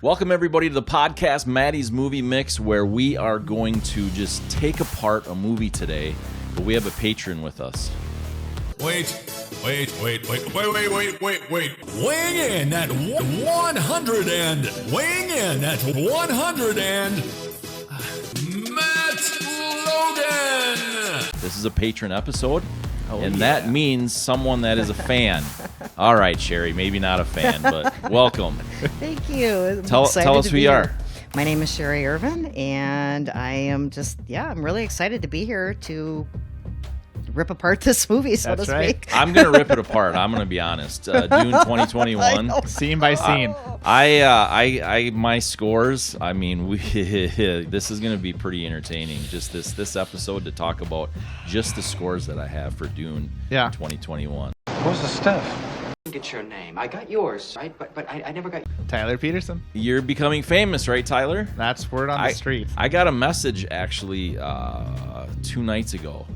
Welcome, everybody, to the podcast, Maddie's Movie Mix, where we are going to just take apart a movie today, but we have a patron with us. Wait. Weighing in at 100 and Matt Logan. This is a patron episode, that means someone that is a fan. All right, Sherry, maybe not a fan, but welcome. Thank you. Tell us who you are. My name is Sherry Irvin, and I am I'm really excited to be here to rip apart this movie, so to speak. I'm going to rip it apart. I'm going to be honest. Dune 2021. Scene by scene. My scores, I mean, this is going to be pretty entertaining. Just this episode to talk about just the scores that I have for Dune 2021. What's the stuff? Get your name. I got yours, right? But I never got. Tyler Peterson. You're becoming famous, right, Tyler? That's word on the street. I got a message actually 2 nights ago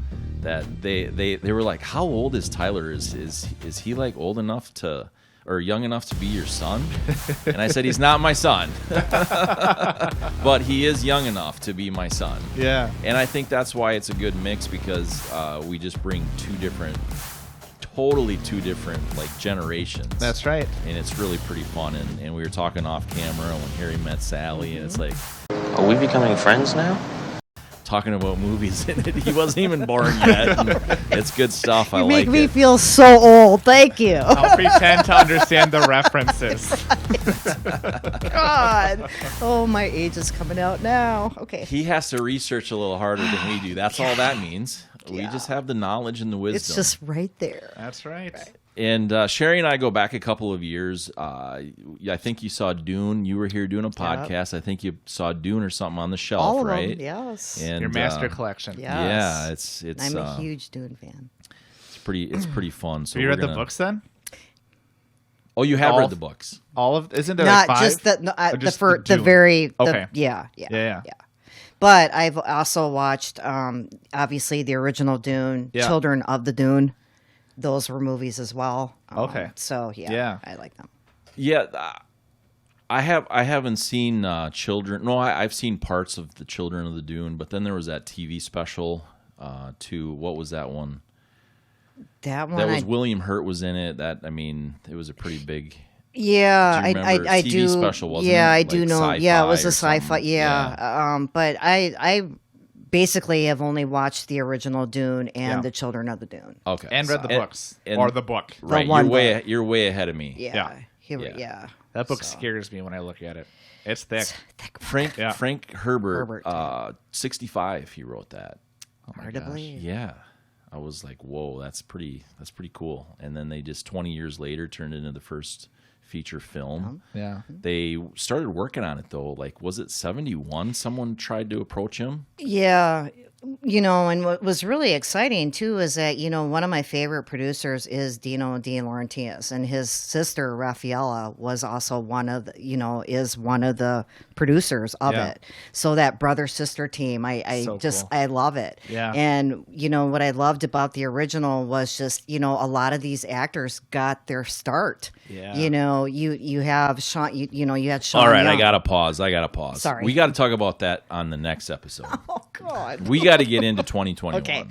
that they were like, "How old is Tyler? Is he like old enough to or young enough to be your son?" And I said, "He's not my son, but he is young enough to be my son." Yeah. And I think that's why it's a good mix because we just bring totally two different like generations. That's right. And it's really pretty fun. And we were talking off camera when Harry met Sally, and it's like, Are we becoming friends now? talking about movies in it. He wasn't even born yet. And it's good stuff. I like it. You make me feel so old. Thank you. I'll pretend to understand the references. God. Oh, my age is coming out now. Okay. He has to research a little harder than we do. That's all that means. We just have the knowledge and the wisdom. It's just right there. That's right. And Sherry and I go back a couple of years. I think you saw Dune. You were here doing a podcast. Yep. I think you saw Dune or something on the shelf, all of right? them, yes. And, your master collection. Yes. Yeah, it's. I'm a huge Dune fan. It's pretty fun. So have you read the books then? Oh, you have read the books. All of isn't there Not like 5? just the the very okay. Yeah. Yeah. But I've also watched obviously the original Dune, Children of the Dune. Those were movies as well. Okay. So I like them. Yeah, I haven't seen Children. No, I've seen parts of the Children of the Dune, but then there was that TV special. What was that one? That William Hurt was in it. It was a pretty big. Yeah, I TV do. Special, wasn't yeah, it? I do know. Sci-fi yeah, it was a or sci-fi. something. Yeah. But I basically have only watched the original Dune and the Children of the Dune. Okay, and read the books or the book. Right, you're way ahead of me. Yeah. That book scares me when I look at it. It's thick. Frank Herbert. 65. He wrote that. Oh my Hard to gosh. believe. Yeah. I was like, whoa, that's pretty cool. And then they just 20 years later turned into the first feature film. Yeah. They started working on it though. Like, was it 71? Someone tried to approach him. Yeah. And what was really exciting too is that, one of my favorite producers is Dino De Laurentiis, and his sister Raffaella was also one of the producers of it. So that brother-sister team, I so just, cool. I love it. Yeah. And, what I loved about the original was just, a lot of these actors got their start. Yeah. You have Sean, you had Sean All right, Young. I got to pause. Sorry. We got to talk about that on the next episode. Oh, God. We got to get into 2021. Okay.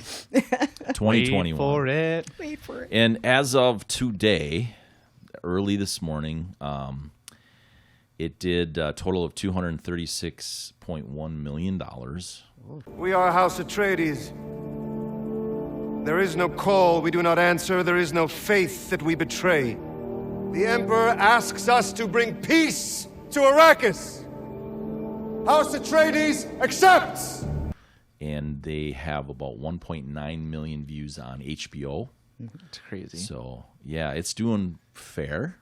2021. Wait for it. And as of today, early this morning, it did a total of $236.1 million. We are House Atreides. There is no call we do not answer. There is no faith that we betray. The Emperor asks us to bring peace to Arrakis. House Atreides accepts! And they have about 1.9 million views on HBO. It's crazy. So, yeah, it's doing fair.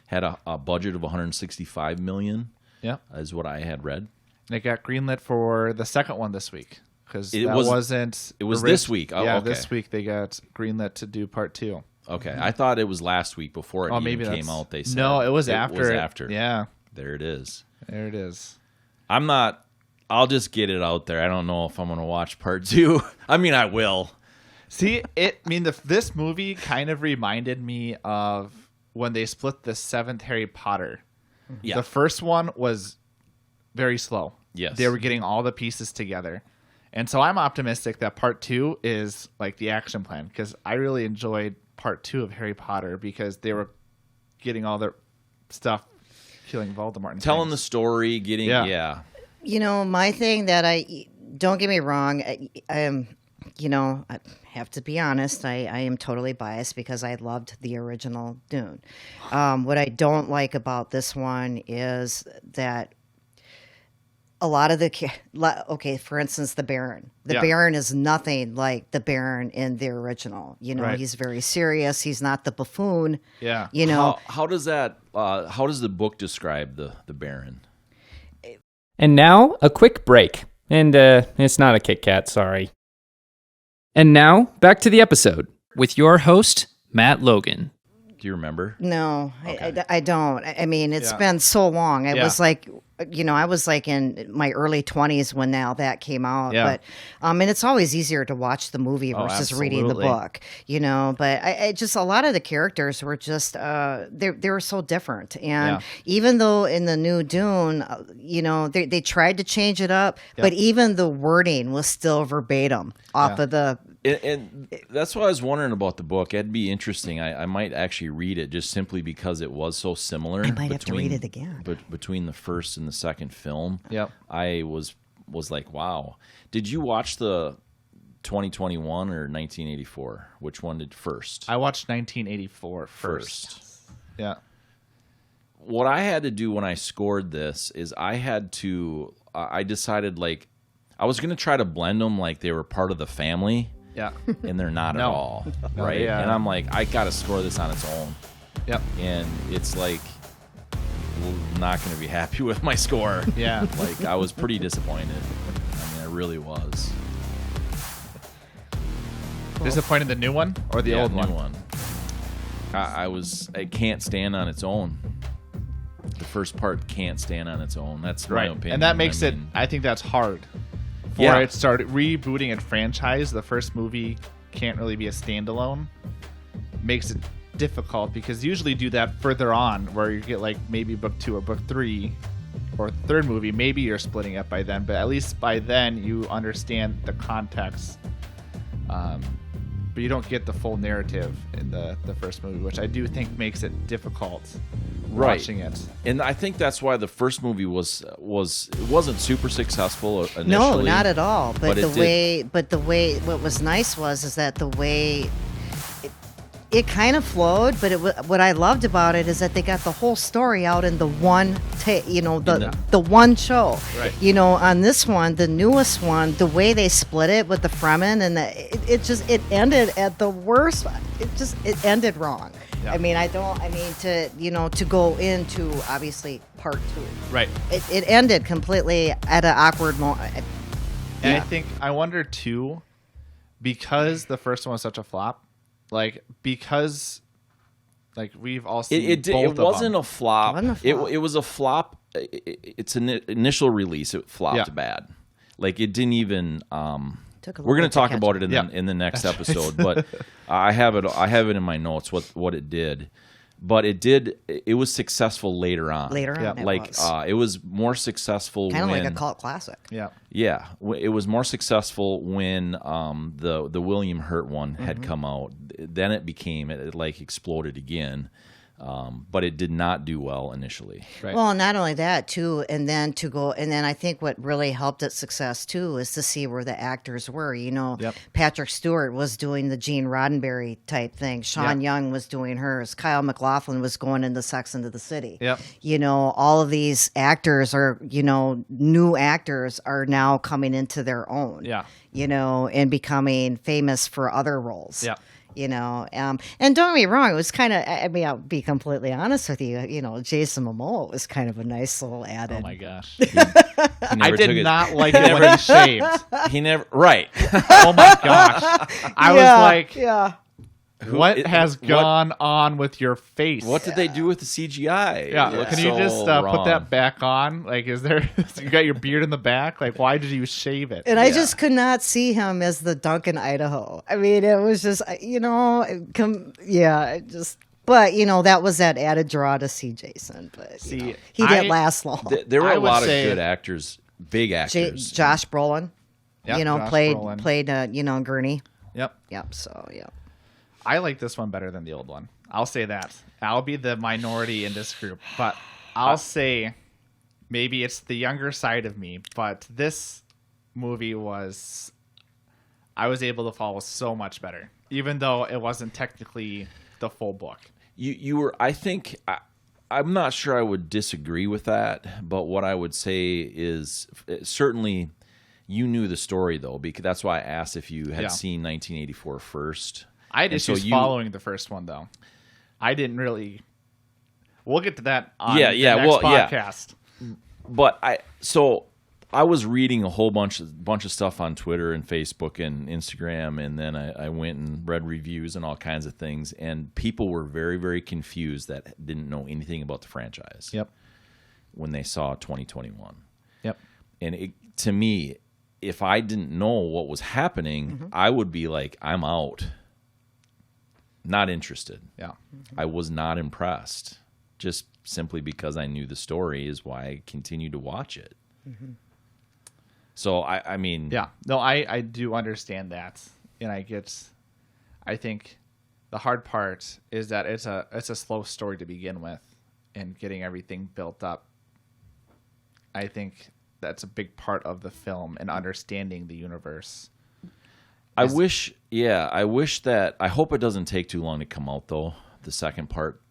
Had a budget of 165 million. Yeah. Is what I had read. It got greenlit for the second one this week because It was this week. Oh, yeah, okay. This week they got greenlit to do part 2. Okay, I thought it was last week before it even came out. They said no, it was after. It was after. Yeah, there it is. There it is. I'll just get it out there. I don't know if I'm going to watch part 2. I mean, I will. See, this movie kind of reminded me of when they split the 7th Harry Potter. Yeah. The first one was very slow. Yes. They were getting all the pieces together. And so I'm optimistic that part 2 is like the action plan, because I really enjoyed part 2 of Harry Potter because they were getting all their stuff, killing Voldemort. And Telling the things. story, getting, yeah. My thing that don't get me wrong, I am, I have to be honest, I am totally biased because I loved the original Dune. What I don't like about this one is that a lot of for instance, the Baron. The Baron is nothing like the Baron in the original. Right. He's very serious. He's not the buffoon. Yeah. How does that, how does the book describe the Baron? And now, a quick break. And it's not a Kit Kat, sorry. And now, back to the episode with your host, Matt Logan. Do you remember? No, Okay. I don't. I mean, it's been so long. I was like, I was like in my early 20s when now that came out. Yeah. But, and it's always easier to watch the movie versus reading the absolutely. book, But I just, a lot of the characters were just, they were so different. And even though in the new Dune, they tried to change it up, but even the wording was still verbatim off of the. And that's what I was wondering about the book. It'd be interesting. I might actually read it just simply because it was so similar. I might have to read it again. But between the first and the second film, Yep. I was like, wow. Did you watch the 2021 or 1984? Which one did first? I watched 1984 first. Yeah. What I had to do when I scored this is I decided like I was going to try to blend them like they were part of the family. Yeah. And they're not at No. all, No, right? yeah. And I'm like, I got to score this on its own. Yep. And it's like, not going to be happy with my score. Yeah. Like, I was pretty disappointed. I mean, I really was. Disappointed the new one or the old new one? It can't stand on its own. The first part can't stand on its own. That's my opinion. And that makes I think that's hard. For it started rebooting a franchise, the first movie can't really be a standalone. Makes it difficult because usually do that further on where you get like maybe book 2 or book 3 or third movie, maybe you're splitting up by then, but at least by then you understand the context. But you don't get the full narrative in the first movie, which I do think makes it difficult watching it. And I think that's why the first movie it wasn't super successful initially. No, not at all. But it the way what was nice is that the way it kind of flowed, but what I loved about it is that they got the whole story out in the one the one show. Right. On this one, the newest one, the way they split it with the Fremen and it ended at the worst. It ended wrong. Yeah. I mean, to go into obviously part 2. Right. It ended completely at an awkward moment. And I wonder too, because the first one was such a flop, because we've all seen It both of wasn't them. a flop. It wasn't a flop. It was a flop. It's an initial release. It flopped bad. Like it didn't even. Took a We're little going bit to talk catch about up. it in the next episode, but I have it in my notes what it did. But it was successful later on. Later on, it was more successful kind of when like a cult classic. Yeah. Yeah, it was more successful when the William Hurt one had come out. Then it became it exploded again, but it did not do well initially. Right. Well, not only that too, and then I think what really helped its success too is to see where the actors were. Patrick Stewart was doing the Gene Roddenberry type thing. Sean Young was doing hers. Kyle MacLachlan was going into Sex and the City. Yep. All of these actors are, new actors are now coming into their own. Yeah. And becoming famous for other roles. Yeah. And don't get me wrong, it was kind of, I'll be completely honest with you, Jason Momoa was kind of a nice little added. Oh my gosh. He never I took did it- not like it when he shaved. He never right. Oh my gosh. I was like, yeah. what has gone on with your face? What did they do with the CGI? Yeah, It looks can you so just put wrong. that back on? Is there, you got your beard in the back? Why did you shave it? And I just could not see him as the Duncan Idaho. I mean, it was just, But that was that added draw to see Jason. But he didn't last long. There were I a would lot of say- good actors, big actors. Josh Brolin, Yep, Josh played Brolin. Gurney. Yep. Yep. So yeah. I like this one better than the old one. I'll say that. I'll be the minority in this group, but I'll say maybe it's the younger side of me, but this movie I was able to follow so much better, even though it wasn't technically the full book. You were, I think, I'm not sure I would disagree with that, but what I would say is certainly you knew the story, though, because that's why I asked if you had seen 1984 first. I had issues following the first one, though. I didn't really. We'll get to that on the next podcast. Yeah. But I was reading a whole bunch of stuff on Twitter and Facebook and Instagram, and then I went and read reviews and all kinds of things, and people were very, very confused that didn't know anything about the franchise. Yep. When they saw 2021. Yep. And to me, if I didn't know what was happening, I would be like, I'm out. Not interested. Yeah. I was not impressed. Just simply because I knew the story is why I continued to watch it. So I mean, yeah, no, I do understand that, and I think the hard part is that it's a slow story to begin with, and getting everything built up. I think that's a big part of the film and understanding the universe. I wish that, I hope it doesn't take too long to come out, though. The second part,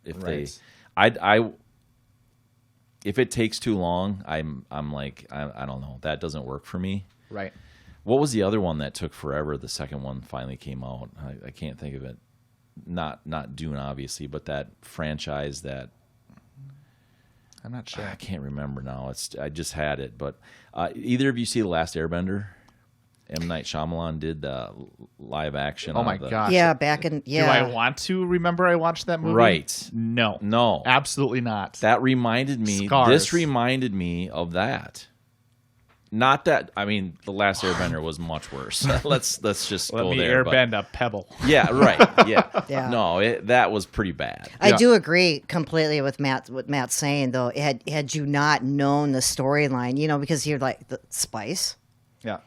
if it takes too long, I'm like, I don't know, that doesn't work for me. Right. What was the other one that took forever? The second one finally came out. I can't think of it. Not Dune, obviously, but that franchise that I'm not sure. I can't remember now. I just had it, but either of you see The Last Airbender? M. Night Shyamalan did the live action. Oh my gosh! Yeah, back in Do I want to remember I watched that movie? Right? No, absolutely not. That reminded me. Scars. This reminded me of that. Not that. I mean, The Last Airbender was much worse. let's just Let go me there. airbend a pebble. Yeah. Right. Yeah. Yeah. No, that was pretty bad. I do agree completely with what Matt's saying, though. Had you not known the storyline, because you're like the spice. Yeah.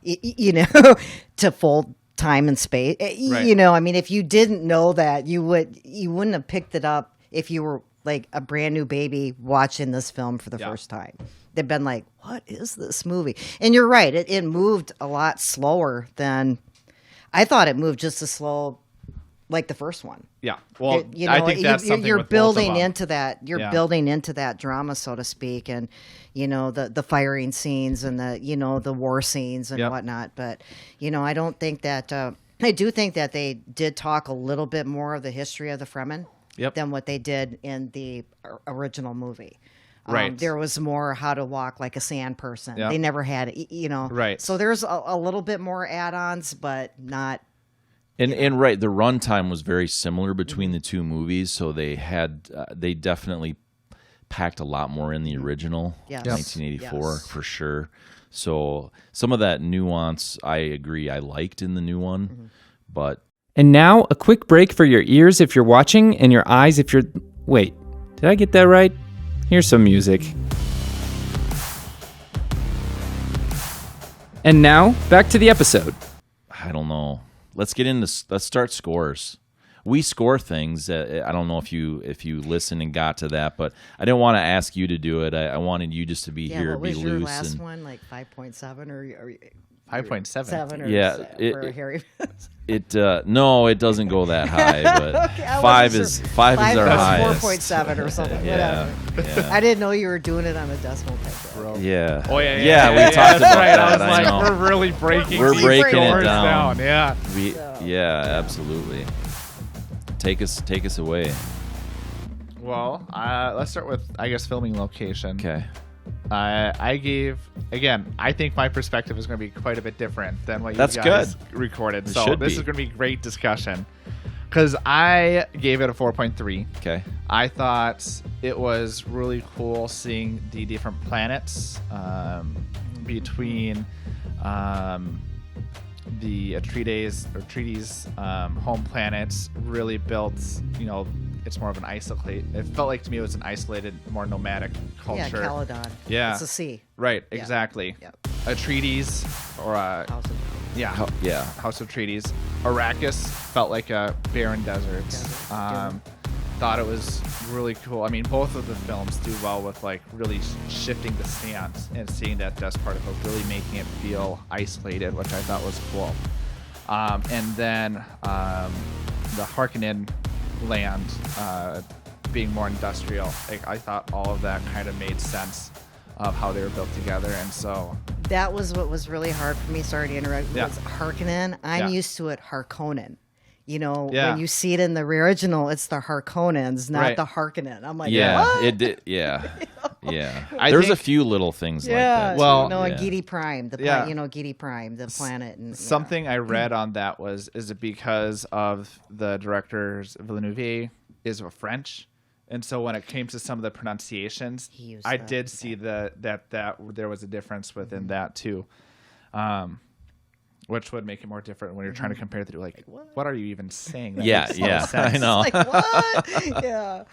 To full time and space. Right. I mean, if you didn't know that, you wouldn't have picked it up if you were like a brand new baby watching this film for the first time. They've been like, what is this movie? And you're right. It moved a lot slower than I thought. It moved just as slow like the first one. Yeah. Well, I think that's something you're with building both of them. into that. You're building into that drama, so to speak, and the firing scenes and the war scenes and whatnot. But I don't think that. I do think that they did talk a little bit more of the history of the Fremen than what they did in the original movie. Right. There was more how to walk like a sand person. Yep. They never had, Right. So there's a little bit more add-ons, but not. And right, the runtime was very similar between the two movies, so they definitely packed a lot more in the original, 1984 for sure. So some of that nuance, I agree, I liked in the new one, but. And now a quick break for your ears if you're watching and your eyes if you're. Wait, did I get that right? Here's some music. And now back to the episode. I don't know. Let's start scores. We score things. I don't know if you listened and got to that, but I didn't want to ask you to do it. I wanted you just to be here, what be was loose. your last one, like 5.7 or 5.7 Yeah, for Harry? No, it doesn't go that high, but five is our highest. 4.7 or something. Yeah, whatever. I didn't know you were doing it on a decimal type. Bro. Yeah. Oh yeah. We talked about right. that. I was I know. we're really breaking. We're these breaking it scores down. Yeah. Yeah, absolutely. Take us away. Well, let's start with filming location. Okay. I gave, again, I think my perspective is going to be quite a bit different than what you That's guys good. recorded. It So should this be. is going to be great discussion because I gave it a 4.3. Okay. I thought it was really cool seeing the different planets between the Atreides home planets really built, it's more of an isolate. It felt like to me it was an isolated, more nomadic Yeah, culture. Caledon. Yeah. It's a sea. Right, Yeah. exactly. Yep. Atreides, or House of yeah, Yeah. House of Atreides. Arrakis felt like a barren desert. Desert. Thought it was really cool. I mean, both of the films do well with like really shifting the stance and seeing that dust particle, really making it feel isolated, which I thought was cool. And then the Harkonnen land being more industrial. I thought all of that kind of made sense of how they were built together, and so That was what was really hard for me. Sorry to interrupt. Yeah. Was Harkonnen. I'm Yeah. used to it Harkonnen. You know, Yeah. when you see it in the original, it's the Harkonnens, not Right. the Harkonnen. I'm like, Yeah, what? it did. Yeah, yeah. I There's a think- few little things like Yeah. that. Well, too. no, yeah. and Gidi Prime, Yeah. Gidi Prime, the planet, and yeah. something I read on that is it because of the director's Villeneuve is French, and so when it came to some of the pronunciations, He used I that, did see that there was a difference within Mm-hmm. that too, which would make it more different when you're trying to compare the two. Like, what are you even saying? That Yeah, makes no yeah. sense. I know. Like what? Yeah.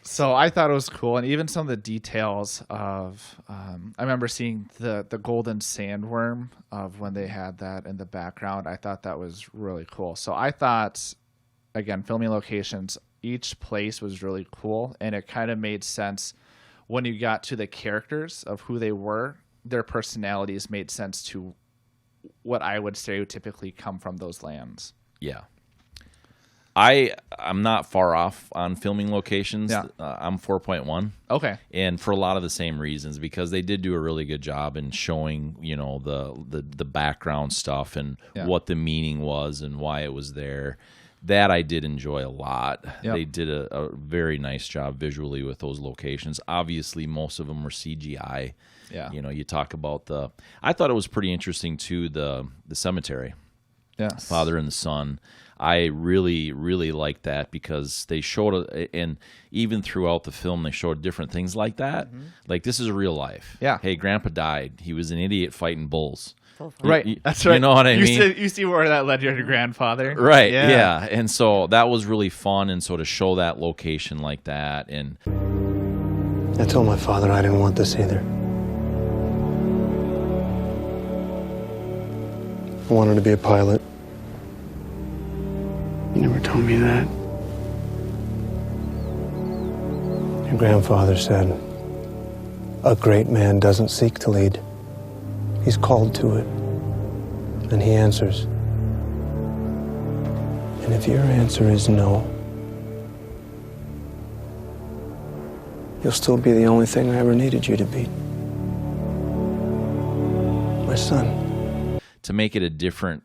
So I thought it was cool, and even some of the details of I remember seeing the golden sandworm of when they had that in the background. I thought that was really cool. So I thought, again, filming locations, each place was really cool, and it kind of made sense when you got to the characters of who they were. Their personalities made sense to what I would stereotypically come from those lands. Yeah. I'm not far off on filming locations. Yeah. I'm 4.1. Okay. And for a lot of the same reasons, because they did do a really good job in showing, the background stuff and Yeah. what the meaning was and why it was there. That I did enjoy a lot. Yep. They did a very nice job visually with those locations. Obviously, most of them were CGI. Yeah. You talk about I thought it was pretty interesting too, the cemetery. Yeah. Father and the Son. I really, really liked that because they showed, and even throughout the film, they showed different things like that. Like, this is real life. Yeah. Hey, Grandpa died. He was an idiot fighting bulls. Right. That's right. You know what I mean? You see where that led your grandfather. Right. Yeah. And so that was really fun. And so to show that location like that. And I told my father I didn't want this either. I wanted to be a pilot. You never told me that. Your grandfather said, a great man doesn't seek to lead. He's called to it. And he answers. And if your answer is no, you'll still be the only thing I ever needed you to be. My son. to make it a different,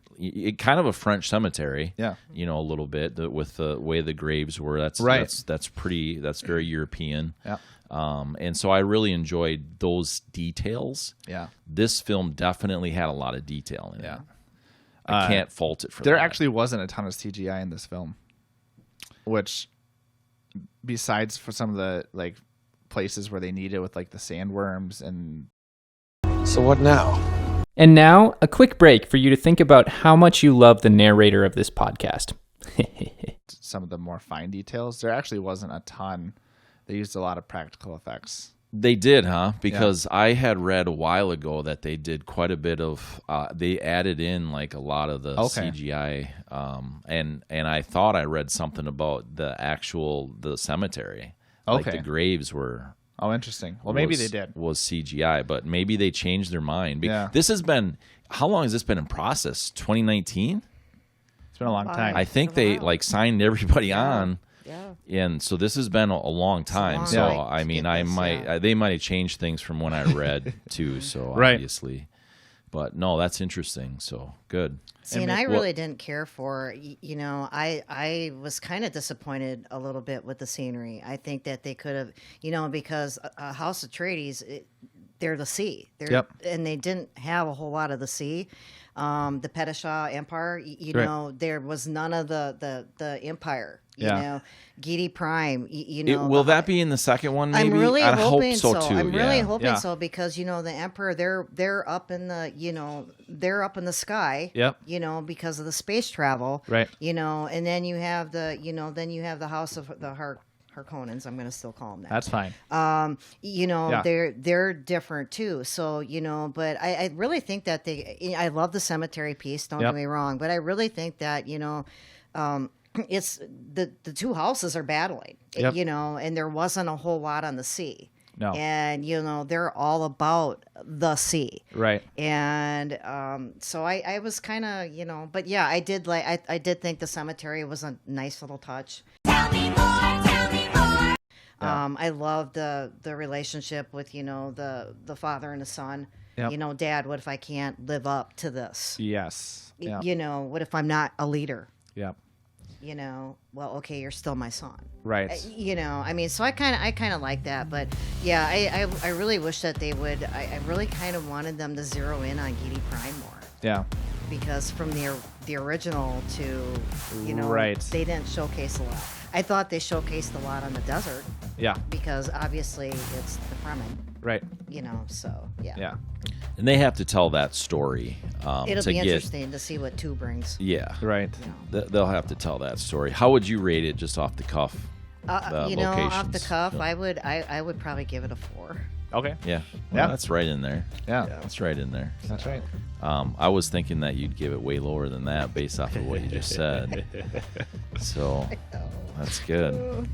kind of a French cemetery. Yeah. A little bit with the way the graves were. That's right. That's very European. Yeah. And so I really enjoyed those details. Yeah. This film definitely had a lot of detail in it. Yeah. I can't fault it for there that. actually wasn't a ton of CGI in this film, which, besides for some of the places where they need it with the sandworms and. So what now? And now, a quick break for you to think about how much you love the narrator of this podcast. Some of the more fine details. There actually wasn't a ton. They used a lot of practical effects. They did, huh? Because I had read a while ago that they did quite a bit of. They added in a lot of the CGI, and I thought I read something about the cemetery. Okay. The graves were. Oh, interesting. Well, maybe they did. Was CGI, but maybe they changed their mind. Yeah. This has been. How long has this been in process? 2019. It's been a long time. I think they signed everybody on. Yeah. And so this has been a long time. long So time I to mean, get this, they might have changed things from when I read too. So Right. obviously, but no, that's interesting. So good. See, and I really didn't care for, I was kind of disappointed a little bit with the scenery. I think that they could have, because House of Atreides, they're the sea. Yep. And they didn't have a whole lot of the sea. the Pedishaw Empire. You Right. know, there was none of the Empire. You Yeah. know, Gidi Prime. You know, Will that be in the second one? Maybe I'm really I hoping hope so too. I'm really yeah. hoping Yeah. so because you know the Emperor, they're up in the they're up in the sky. Yep. You know, because of the space travel. Right. You know, and then you have the the House of the Harkonnens. I'm going to still call them that. That's fine. You know, Yeah. they're different too. So, you know, but I really think that I love the cemetery piece, don't Yep. get me wrong, but I really think that, you know, it's the two houses are battling, Yep. you know, and there wasn't a whole lot on the sea. No. And, you know, they're all about the sea. Right. And so I was kind of, you know, but yeah, I did think the cemetery was a nice little touch. Tell me more, tell me more. I love the relationship with, you know, the father and the son. Yep. You know, Dad, what if I can't live up to this? Yes. Yeah. You know, what if I'm not a leader? Yep. You know, well, okay, you're still my son. Right. You know, I mean, so I kind of like that, but yeah, I really wish that they would. I really kind of wanted them to zero in on Gidi Prime more. Yeah. Because from the original to, you know, Right. they didn't showcase a lot. I thought they showcased a lot on the desert Yeah. because obviously it's the Fremen, Right. you know, so yeah. Yeah. And they have to tell that story. It'll to be get, interesting to see what 2 brings. Yeah. Right. You know. They'll have to tell that story. How would you rate it just off the cuff? You know, off the locations? cuff, I would probably give it a 4. Okay. Yeah. Yeah. Well, that's right in there. Yeah. That's right in there. That's right. I was thinking that you'd give it way lower than that based off of what you just said. So that's good.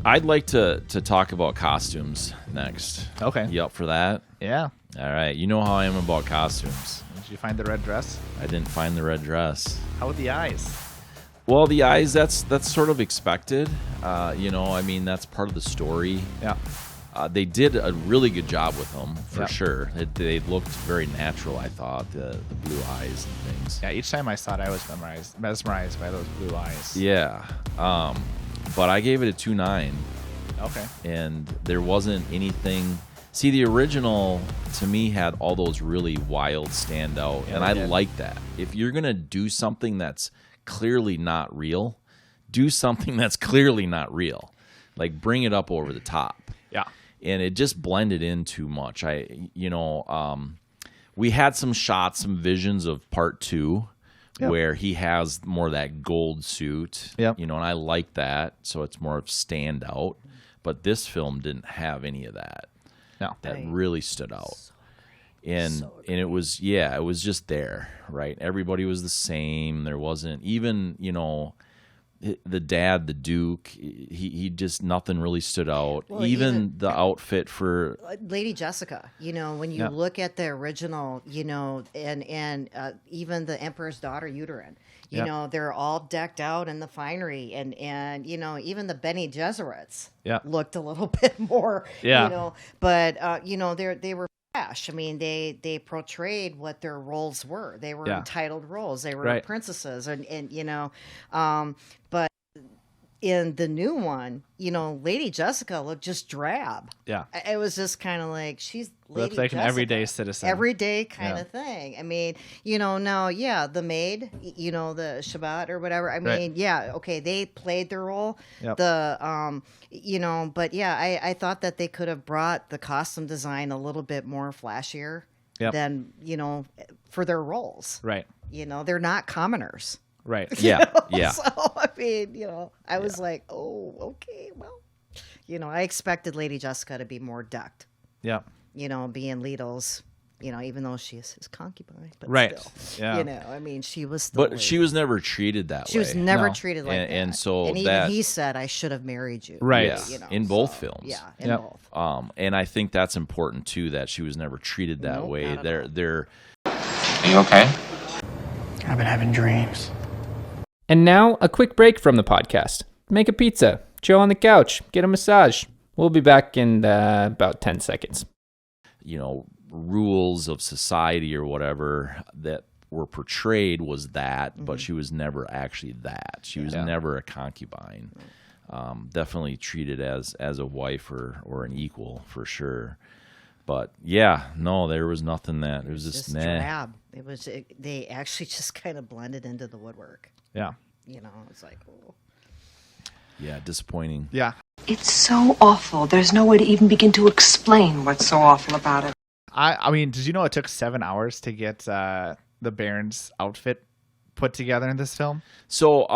I'd like to talk about costumes next. Okay. You up for that? Yeah. All right. You know how I am about costumes. Did you find the red dress? I didn't find the red dress. How with the eyes? Well, the eyes, that's sort of expected. You know, I mean, that's part of the story. Yeah. They did a really good job with them, for Yeah. sure. They looked very natural, I thought, the blue eyes and things. Yeah. Each time I saw it, I was mesmerized by those blue eyes. Yeah. But I gave it a 2.9, Okay. and there wasn't anything. See, the original, to me, had all those really wild standout, Yeah, and they I did. like that. If you're going to do something that's clearly not real, do something that's clearly not real. Like, bring it up over the top. Yeah. And it just blended in too much. We had some shots, some visions of part 2, Yep. where he has more of that gold suit. Yep. You know, and I like that, so it's more of standout. But this film didn't have any of that. No. That Right. really stood out. And it was just there, right? Everybody was the same. There wasn't even, you know, the dad, the Duke, he just, nothing really stood out. Well, even the outfit for Lady Jessica, you know, when you Yeah. look at the original, you know, and even the Emperor's daughter Uterine, you Yeah. know, they're all decked out in the finery, and you know, even the Bene Gesserits Yeah. looked a little bit more, Yeah. you know, but you know, they were flash. I mean, they portrayed what their roles were. They were Yeah. entitled roles. They were Right. princesses, and you know, but in the new one, you know, Lady Jessica looked just drab. Yeah. It was just kind of like she's Lady Looks like an Jessica. everyday citizen. Everyday kind Yeah. of thing. I mean, you know, now, yeah, the maid, you know, the Shabbat or whatever. I mean, Right. yeah, okay, they played their role. Yep. The, you know, but yeah, I thought that they could have brought the costume design a little bit more flashier Yep. than, you know, for their roles. Right. You know, they're not commoners. Right. yeah. So, I mean, you know, I was like, oh, okay, well, you know, I expected Lady Jessica to be more decked, Yeah. you know, being Lido's, you know, even though she is his concubine. But Right. still, Yeah. you know, I mean, she was still. but she was never treated that way. She was never No. treated like that. And so and even that- he said, I should have married you. Right. Yeah, You know, in both so, films. Yeah, in Yep. both. And I think that's important too, that she was never treated that Nope, way. not at all. They're Are you okay? I've been having dreams. And now, a quick break from the podcast. Make a pizza, chill on the couch, get a massage. We'll be back in about 10 seconds. you know, rules of society or whatever that were portrayed was that, but she was never actually that. She was never a concubine. Definitely treated as a wife or an equal for sure. But yeah, no, there was nothing that it was just nah. drab. They actually just kind of blended into the woodwork. Yeah. You know, it's like, oh. Yeah, disappointing. Yeah. It's so awful. There's no way to even begin to explain what's so awful about it. I mean, did you know it took 7 hours to get the Baron's outfit put together in this film? So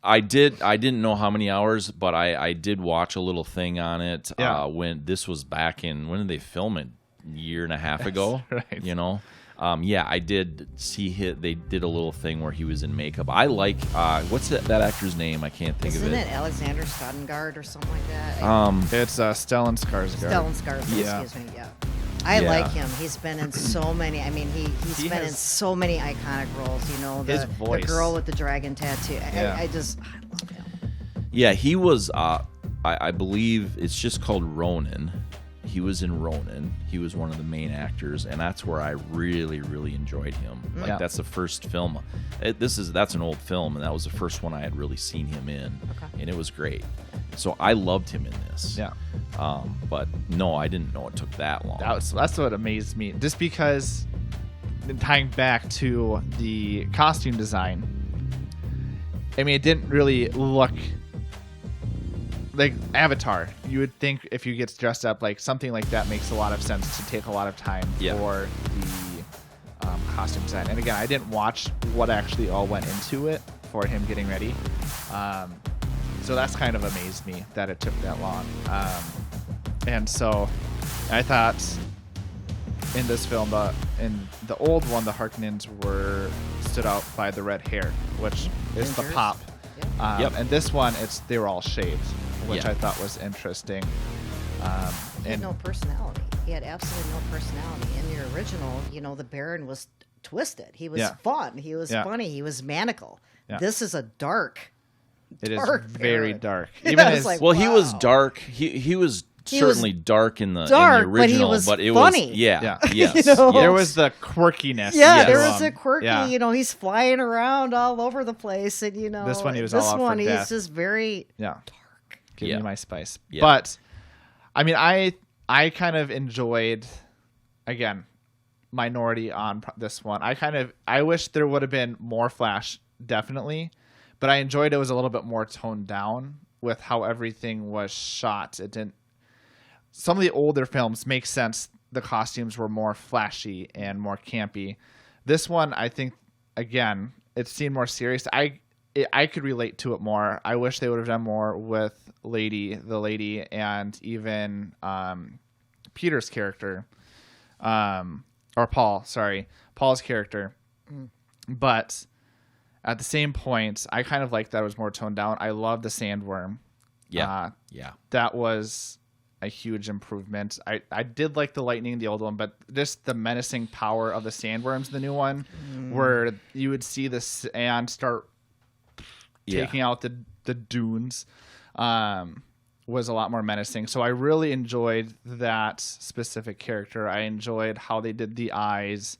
I didn't know how many hours, but I did watch a little thing on it. Yeah. When this was back in, when did they film it? A year and a half ago. Right. You know. Yeah, I did see they did a little thing where he was in makeup. I like what's that actor's name? I can't think of it. Isn't it Alexander Stuttgart or something like that? It's Stellan Skarsgård. Stellan Skarsgård, Yeah. excuse me. Yeah. I like him. He's been in so many. I mean, he's He been in has- so many iconic roles. You know, His the voice. girl with the dragon tattoo. Yeah. I love him. Yeah, he was. I believe it's just called Ronin. He was in Ronin. He was one of the main actors, and that's where I really, really enjoyed him. Like Yeah. that's the first film. That's an old film, and that was the first one I had really seen him in, and it was great. So I loved him in this. Yeah. But no, I didn't know it took that long. That's what amazed me. Just because, tying back to the costume design, I mean, it didn't really look like Avatar. You would think if you get dressed up like something like that makes a lot of sense to take a lot of time Yeah. for the costume design. And again, I didn't watch what actually all went into it for him getting ready. So that's kind of amazed me that it took that long. And so I thought in this film, in the old one, the Harkonnens stood out by the red hair, which is the Gingers. pop. Yep. And this one, they were all shaved, which Yeah. I thought was interesting. He had no personality. He had absolutely no personality. In the original, you know, the Baron was twisted. He was Yeah. fun. He was Yeah. funny. He was maniacal. Yeah. This is a dark. It is Dark very Baron. dark. Yeah, Even it's his, like, Well, he was wow. dark. He was He was certainly dark in the dark, in but the he original, was it funny. was yeah, Yeah. yes, You know? yes. there was the quirkiness. Yeah, Yes. there was a quirky, Yeah. you know, he's flying around all over the place, and you know, This one he was all out for he's death. just very Yeah. Give Yeah. me my spice. Yeah. But I mean, I kind of enjoyed, again, minority on this one. I wish there would have been more Flash, definitely, but I enjoyed it was a little bit more toned down with how everything was shot. It didn't. Some of the older films make sense. The costumes were more flashy and more campy. This one, I think, again, it seemed more serious. I could relate to it more. I wish they would have done more with the lady, and even Peter's character, or Paul's character. But at the same point, I kind of like that it was more toned down. I love the sandworm. Yeah, yeah. That was a huge improvement. I did like the lightning in the old one, but just the menacing power of the sandworms in the new one, where you would see the sand start taking out the dunes, was a lot more menacing. So I really enjoyed that specific character. I enjoyed how they did the eyes.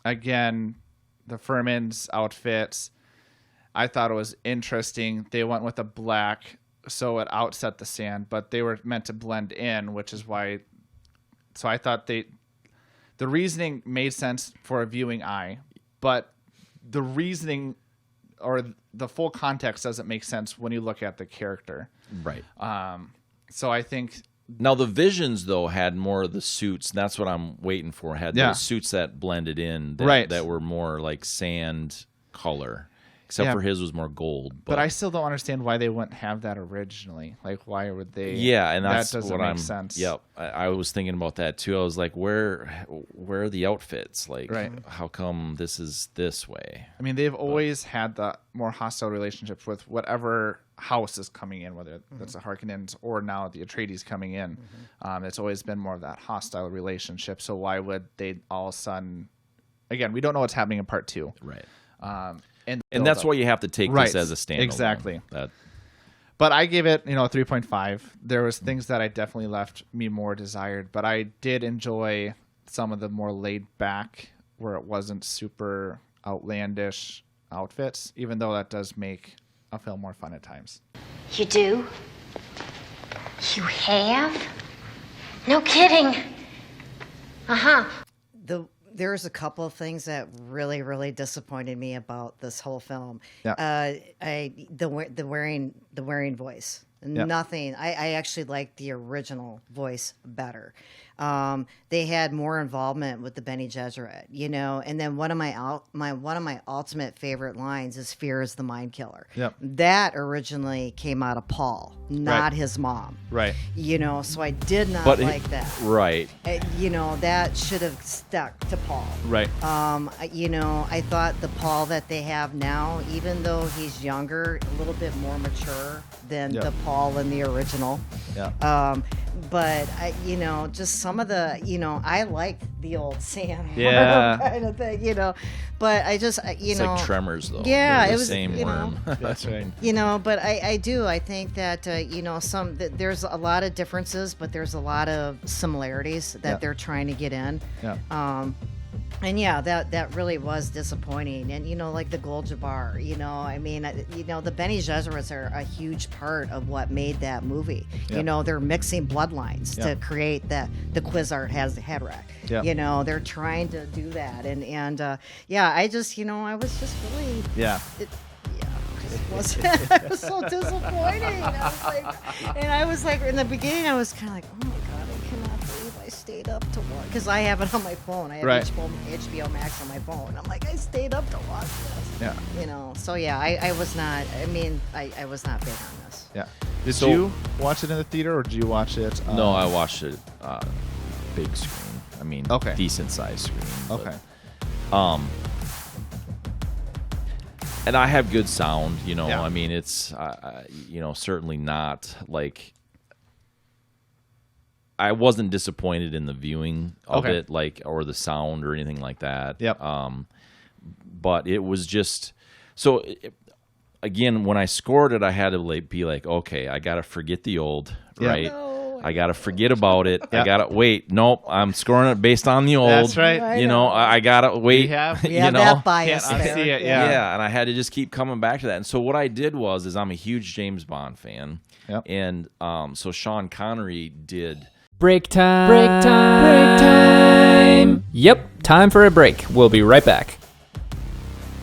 Again, the Furman's outfits, I thought it was interesting. They went with a black, so it outset the sand, but they were meant to blend in, which is why. So I thought the reasoning made sense for a viewing eye, but the reasoning or the full context doesn't make sense when you look at the character. Right. So I think Now the Visions though had more of the suits. And that's what I'm waiting for. Had Yeah. those suits that blended in, Right. that were more like sand color. Except for his was more gold. But I still don't understand why they wouldn't have that originally. Like, why would they? Yeah, and that's that doesn't what make sense. Yep, I was thinking about that too. I was like, where are the outfits? Like, Right. how come this is this way? I mean, they've always had the more hostile relationships with whatever house is coming in, whether that's the Harkonnens or now the Atreides coming in. It's always been more of that hostile relationship. So why would they all of a sudden? Again, we don't know what's happening in part 2. Right. And that's why you have to take Right. this as a standalone. Exactly. That, But I gave it, 3.5. There was things that I definitely left me more desired, but I did enjoy some of the more laid back, where it wasn't super outlandish outfits, even though that does make a film more fun at times. You do? You have? No kidding. Uh-huh. There's a couple of things that really, really disappointed me about this whole film. Yeah. The wearing voice. Yeah. Nothing. I actually liked the original voice better. They had more involvement with the Bene Gesserit, And then one of my ultimate favorite lines is "Fear is the mind killer." Yep. That originally came out of Paul, not his mom. Right. So I did not like that. Right. That should have stuck to Paul. Right. I thought the Paul that they have now, even though he's younger, a little bit more mature than the Paul in the original. Yeah. But just some of the, I liked the old Sam Yeah. kind of thing, But I just, It's like Tremors, though. Yeah, They're it the was same worm. That's right. But I do. I think that there's a lot of differences, but there's a lot of similarities that they're trying to get in. Yeah. And that really was disappointing. And like the Gul Jabbar, the Bene Gesserits are a huge part of what made that movie. Yeah. They're mixing bloodlines to create the Quizart has the Haderach. Yeah. They're trying to do that, and I just I was just really it was so disappointing. I was like, in the beginning, I was kind of like, oh my god, I cannot believe I stayed up to watch, because I have it on my phone. I have HBO Max on my phone. I'm like, I stayed up to watch this. Yeah. So I was not. I mean, I was not big on this. Yeah. Did you watch it in the theater, or did you watch it? No, I watched it big screen. I mean, decent sized screen. Okay. But, and I have good sound, Yeah. I mean, it's, certainly not like, I wasn't disappointed in the viewing of it, or the sound or anything like that. Yep. But it was just, again, when I scored it, I had to be like, okay, I got to forget the old, right? No. I got to forget about it. I got to wait. Nope. I'm scoring it based on the old. That's right. I got to wait. We have that bias Can't there. unsee it. Yeah, and I had to just keep coming back to that. And so what I did is I'm a huge James Bond fan. Yep. And so Sean Connery did. Break time. Break time. Break time. Yep, time for a break. We'll be right back.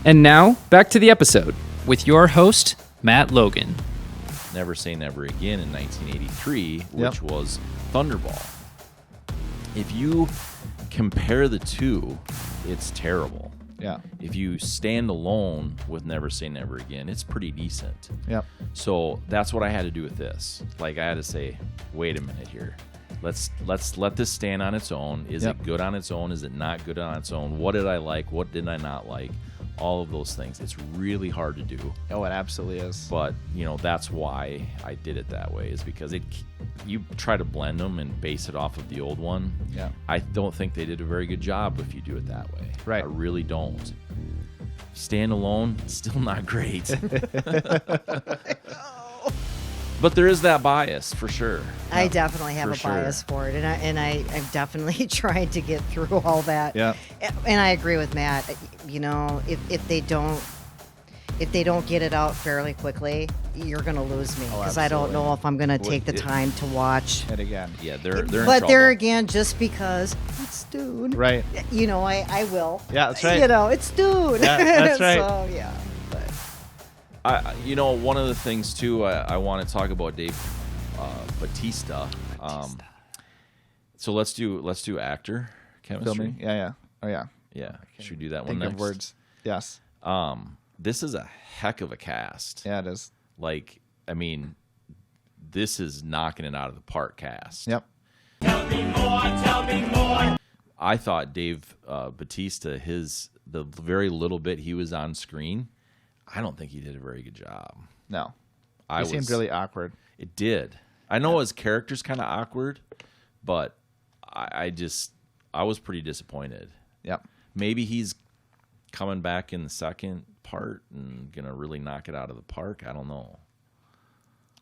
And now, back to the episode with your host, Matt Logan. Never Say Never Again in 1983, which was Thunderball. If you compare the two, it's terrible. Yeah. If you stand alone with Never Say Never Again, it's pretty decent. Yep. So that's what I had to do with this. Like, I had to say, wait a minute here. Let's let this stand on its own. Is it good on its own? Is it not good on its own? What did I like? What did I not like? All of those things. It's really hard to do. Oh, it absolutely is. But, that's why I did it that way, is because you try to blend them and base it off of the old one. Yeah. I don't think they did a very good job if you do it that way. Right. I really don't. Stand alone, still not great. But there is that bias for sure. I definitely have For a bias for it, and I'm definitely trying to get through all that. Yeah. And I agree with Matt. If they don't get it out fairly quickly, you're gonna lose me, because I don't know if I'm gonna take the time to watch it again. Yeah, they're in But trouble. there again, just because it's Dune, Right. I will. Yeah, that's right. It's Dune. Yeah, that's right. So yeah. But one of the things too, I want to talk about Dave Bautista. So let's do actor chemistry. Filming. Yeah. Oh yeah. Yeah. Should we do that one Think next? of words. Yes. This is a heck of a cast. Yeah, it is. Like, I mean, this is knocking it out of the park cast. Yep. Tell me more. I thought Dave Bautista, the very little bit he was on screen, I don't think he did a very good job. No. He seemed really awkward. It did. I know his character's kind of awkward, but I was pretty disappointed. Yep. Maybe he's coming back in the second part and gonna really knock it out of the park. I don't know.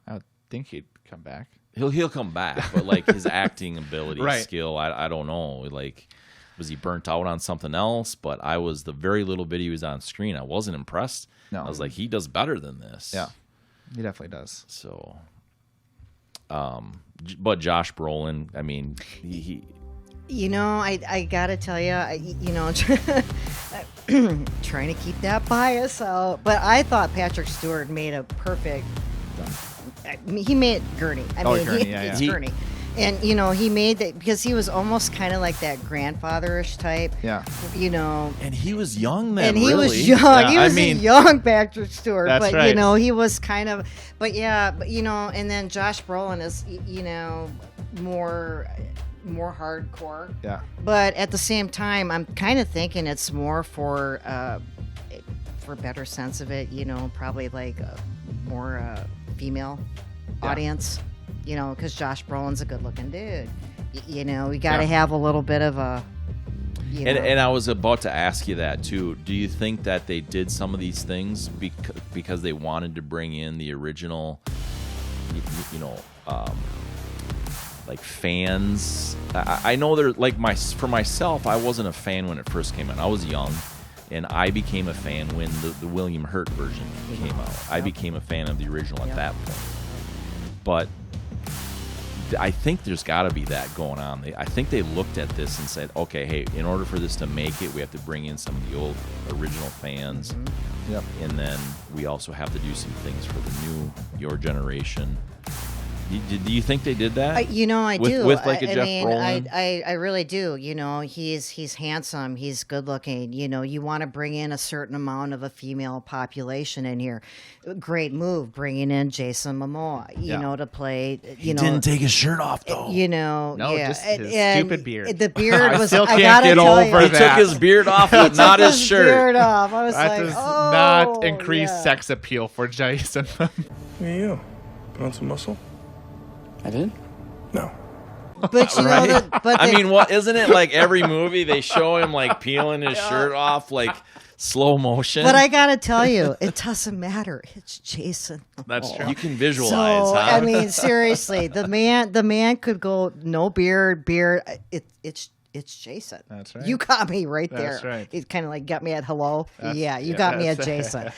I would think he'd come back. He'll come back, but like his acting ability, Right. skill, I don't know. Like, was he burnt out on something else? But I was, the very little bit he was on screen, I wasn't impressed. No. I was like, he does better than this. Yeah. He definitely does. So, But Josh Brolin, I mean, he You know, I gotta tell you, trying to keep that bias out. But I thought Patrick Stewart made a perfect. He made Gurney. Gurney, It's Gurney. And, he made that because he was almost kind of like that grandfatherish type. Yeah. And he was young then, And he really. was young. Yeah, he was a young Patrick Stewart. That's but, right. he was kind of. But, and then Josh Brolin is, more hardcore. Yeah. But at the same time, I'm kind of thinking it's more for better sense of it, probably like a more female audience, because Josh Brolin's a good-looking dude. We got to have a little bit of a. And I was about to ask you that too. Do you think that they did some of these things because they wanted to bring in the original, like fans? I know they're like for myself, I wasn't a fan when it first came out. I was young, and I became a fan when the William Hurt version came out. I became a fan of the original at that point. But I think there's got to be that going on. I think they looked at this and said, okay, hey, in order for this to make it, we have to bring in some of the old original fans. Mm-hmm. Yep. And then we also have to do some things for your generation. Do you think they did that? I do. With like a I Jeff mean, Brolin? I really do. He's handsome. He's good looking. You want to bring in a certain amount of a female population in here. Great move bringing in Jason Momoa. To play. He didn't take his shirt off though. just his stupid beard. The beard was. I still can't gotta get tell over you, He took his beard off, but not his shirt. Beard off. I was That like, does oh, not increase yeah. sex appeal for Jason. Look at you. Put on some muscle? I did? No. But Right? but I mean, what isn't it like every movie they show him like peeling his shirt off like slow motion? But I gotta tell you, it doesn't matter. It's Jason. That's true. You can visualize. So huh? I mean, seriously, the man could go no beard. It's Jason. That's right. You got me right That's there. right. It kind of like got me at hello. You yeah, got me at that's- Jason.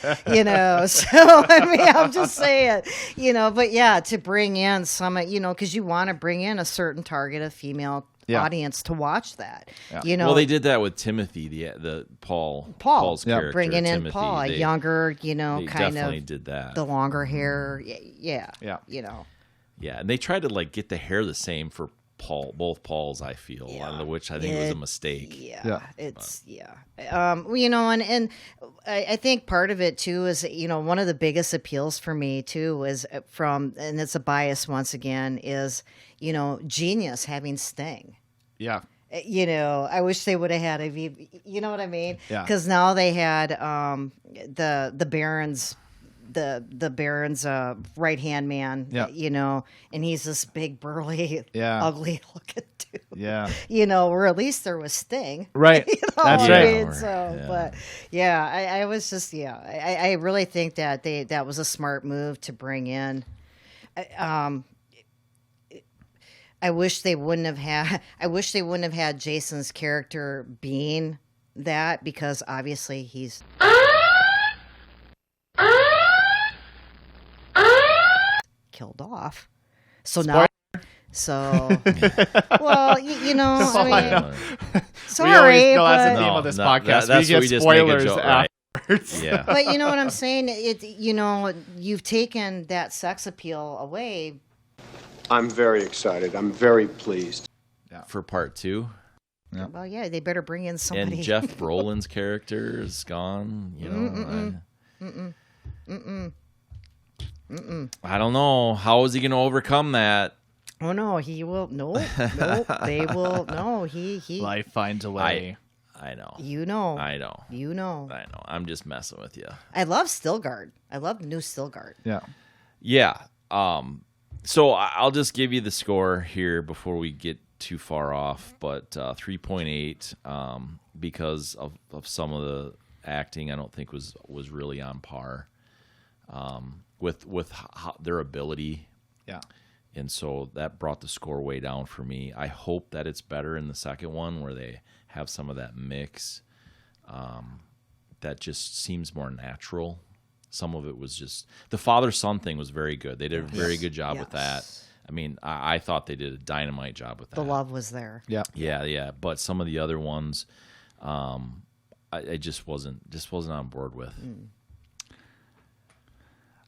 So I mean, I'm just saying, But yeah, to bring in some, because you want to bring in a certain target of female audience to watch that. Yeah. Well, they did that with Timothy, the Paul's character. bringing in Timothy. Paul, a They younger, they kind definitely of did that. the longer hair. Yeah. Yeah, and they tried to like get the hair the same for both Pauls, I feel, which I think was a mistake. And I think part of it too is, one of the biggest appeals for me too is and it's a bias once again, is, Genius having Sting. Yeah. I wish they would have had you know what I mean? Yeah. Because now they had the Baron's the Baron's right hand man, and he's this big burly, ugly looking dude. Yeah. Or at least there was Sting. Right. That's what right. I mean? So, but I was just I really think that that was a smart move to bring in. I wish they wouldn't have had Jason's character being that, because obviously he's killed off. So Spoiler. Well, I mean, sorry, we always know but, that's the name of this podcast. That's we what get we just make a spoilers joke, right? afterwards. Yeah. but you know what I'm saying? You've taken that sex appeal away. I'm very excited. I'm very pleased. For part 2. Yeah. Well, yeah, they better bring in somebody. And Jeff Brolin's character is gone. I don't know. How is he going to overcome that? Oh no, he will. Nope. They will. No, he. Life finds a way. I know. I know. I know. I'm just messing with you. I love Stilgard. I love the new Stilgard. Yeah. Yeah. So I'll just give you the score here before we get too far off, but 3.8 because of some of the acting I don't think was really on par with their ability. Yeah. And so that brought the score way down for me. I hope that it's better in the second one where they have some of that mix that just seems more natural. Some of it was just the father-son thing was very good. They did a very good job with that. I mean, I thought they did a dynamite job with that. The love was there. Yeah. But some of the other ones, I just wasn't on board with.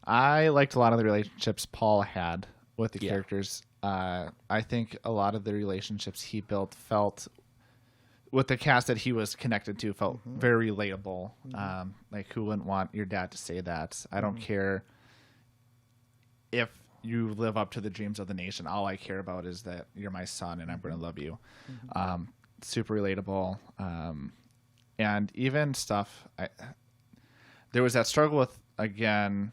I liked a lot of the relationships Paul had with the characters. I think a lot of the relationships he built felt, with the cast that he was connected to, felt very relatable. Like, who wouldn't want your dad to say that? I don't care if you live up to the dreams of the nation. All I care about is that you're my son and I'm going to love you. Super relatable. And even stuff, there was that struggle with, again,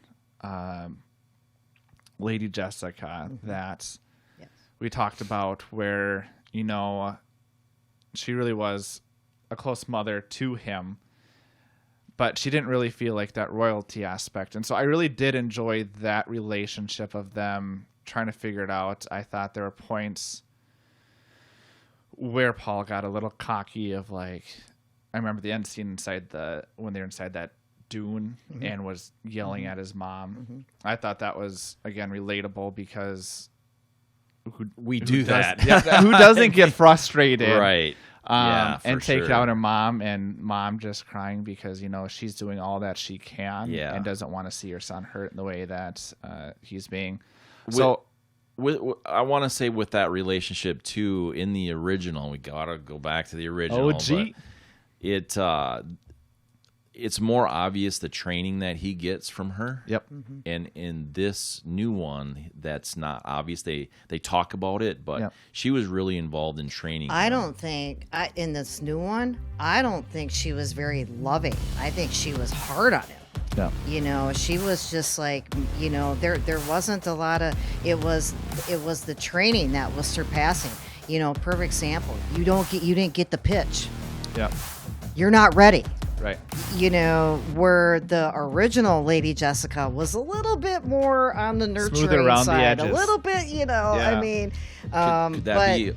Lady Jessica that we talked about, where, you know, she really was a close mother to him, but she didn't really feel like that royalty aspect. And so I really did enjoy that relationship of them trying to figure it out. I thought there were points where Paul got a little cocky of, like, I remember the end scene when they're inside that Dune and was yelling at his mom. I thought that was, again, relatable, because who doesn't get frustrated, right? And take it out on mom, and mom just crying because, you know, she's doing all that she can and doesn't want to see her son hurt in the way that he's being. I want to say with that relationship too, in the original, we gotta go back to the original. It's more obvious the training that he gets from her. And in this new one, that's not obvious. They talk about it, but she was really involved in training. I don't think in this new one, I don't think she was very loving. I think she was hard on him. You know, she was just like, you know, there wasn't a lot of, it was the training that was surpassing. You know, perfect example. You didn't get the pitch. You're not ready. Right. You know, where the original Lady Jessica was a little bit more on the nurturing side, a little bit, you know. I mean, could that be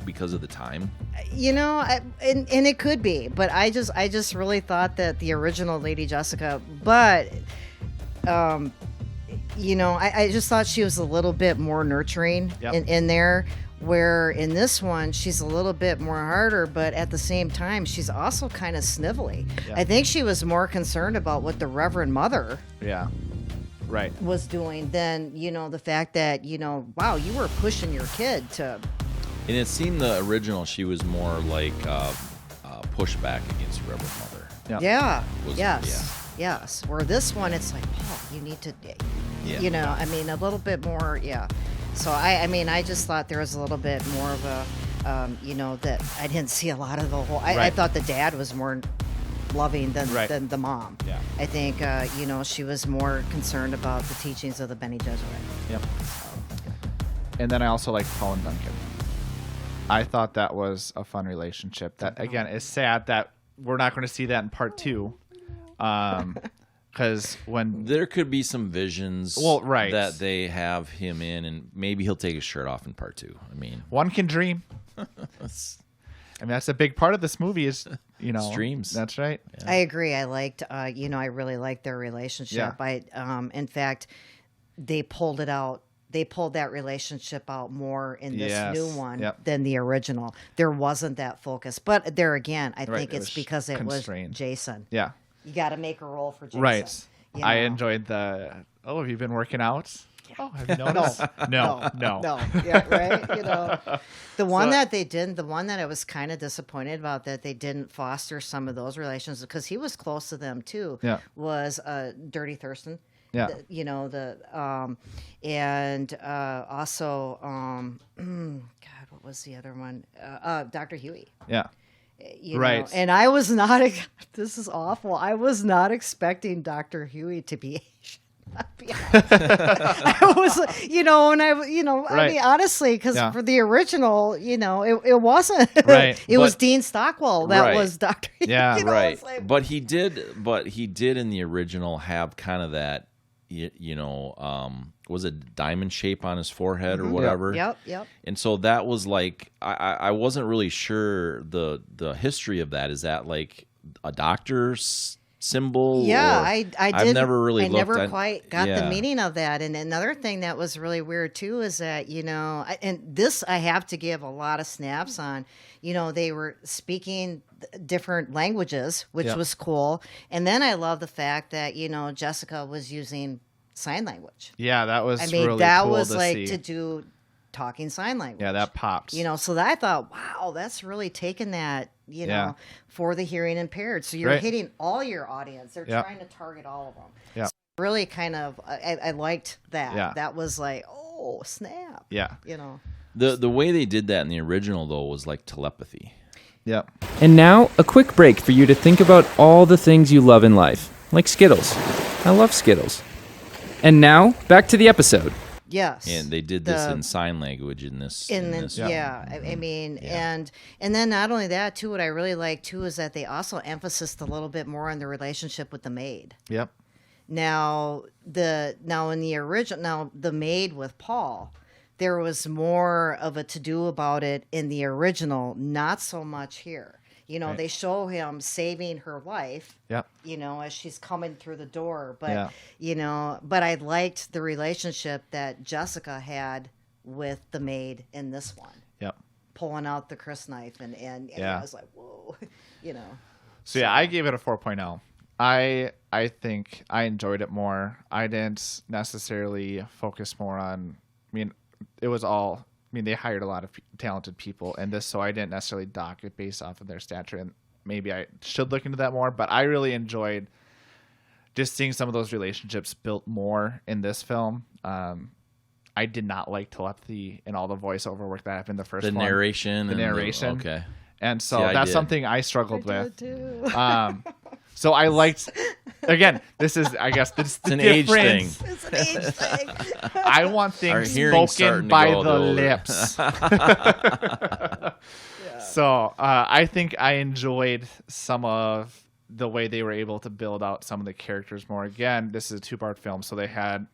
because of the time? You know, and it could be, but I just really thought that the original Lady Jessica, but you know, I just thought she was a little bit more nurturing in there. Where in this one, she's a little bit more harder, but at the same time, she's also kind of snivelly. I think she was more concerned about what the Reverend Mother was doing than, you know, the fact that, you know, wow, you were pushing your kid to... And it seemed the original, she was more like pushback against Reverend Mother. Yes. Where this one, it's like, Paul, you need to, you know, I mean, a little bit more, So, I mean, I just thought there was a little bit more of a, you know, that I didn't see a lot of the whole... I thought the dad was more loving than the mom. I think, you know, she was more concerned about the teachings of the Bene Gesserit. And then I also liked Paul and Duncan. I thought that was a fun relationship. That, again, is sad that we're not going to see that in part 2. Because when there could be some visions that they have him in, and maybe he'll take his shirt off in part 2. I mean, one can dream. I mean, that's a big part of this movie is, you know, dreams. That's right. I agree. I liked, you know, I really liked their relationship. In fact, they pulled it out. They pulled that relationship out more in this new one than the original. There wasn't that focus, but there again, I think it's because it was Jason. You got to make a role for Jason. Right. You know? I enjoyed have you been working out? Oh, have you noticed? No. Yeah, right? You know, the one that they didn't, the one that I was kind of disappointed about that they didn't foster some of those relations, because he was close to them too, was Dirty Thurston. You know, and also, God, what was the other one? Dr. Huey. You know, and I was not, this is awful. I was not expecting Dr. Huey to be Asian. I was, you know, and I mean, honestly, because for the original, you know, it wasn't, it was Dean Stockwell that was Dr. Huey. You know, like, but he did in the original have kind of that, you know, was it diamond shape on his forehead or whatever? Yep. And so that was like, I wasn't really sure the history of that. Is that like a doctor symbol? Yeah, or, I did. I've never really I looked never at, quite got the yeah. meaning of that. And another thing that was really weird too is that and this I have to give a lot of snaps on. They were speaking different languages, which Yep. was cool. And then I love the fact that Jessica was using sign language. Yeah, that was I mean, really that cool was to like see. to do talking sign language. Yeah, that popped. So that I thought, wow, that's really taking that, Yeah. for the hearing impaired. So you're Right. hitting all your audience. They're Yeah. trying to target all of them. Yeah. So really kind of, I liked that. Yeah. That was like, oh, snap. Yeah. The way they did that in the original though was like telepathy. Yep. And now, a quick break for you to think about all the things you love in life, like Skittles. I love Skittles. And now, back to the episode. Yes. And they did this in sign language in this. Yeah. I mean, and then not only that too, what I really like too is that they also emphasized a little bit more on the relationship with the maid. Yep. Now in the original, the maid with Paul, there was more of a to-do about it in the original, not so much here. Right. They show him saving her life, Yep. as she's coming through the door. But, Yeah. but I liked the relationship that Jessica had with the maid in this one. Yep. Pulling out the crysknife and Yeah. I was like, whoa, So yeah, I gave it a 4.0. I think I enjoyed it more. I didn't necessarily focus more on. It was all. They hired a lot of talented people in this, so I didn't necessarily dock it based off of their stature. And maybe I should look into that more. But I really enjoyed just seeing some of those relationships built more in this film. I did not like telepathy and all the voiceover work that happened in the first The one. narration. The narration. Okay. And so See, I that's did. something I struggled I with. did too. So I liked. Again, this is, I guess, this It's an age thing. It's an age thing. I want Our things hearing's spoken starting to by go the older. lips. So I think I enjoyed some of the way they were able to build out some of the characters more. Again, this is a 2-part film, so they had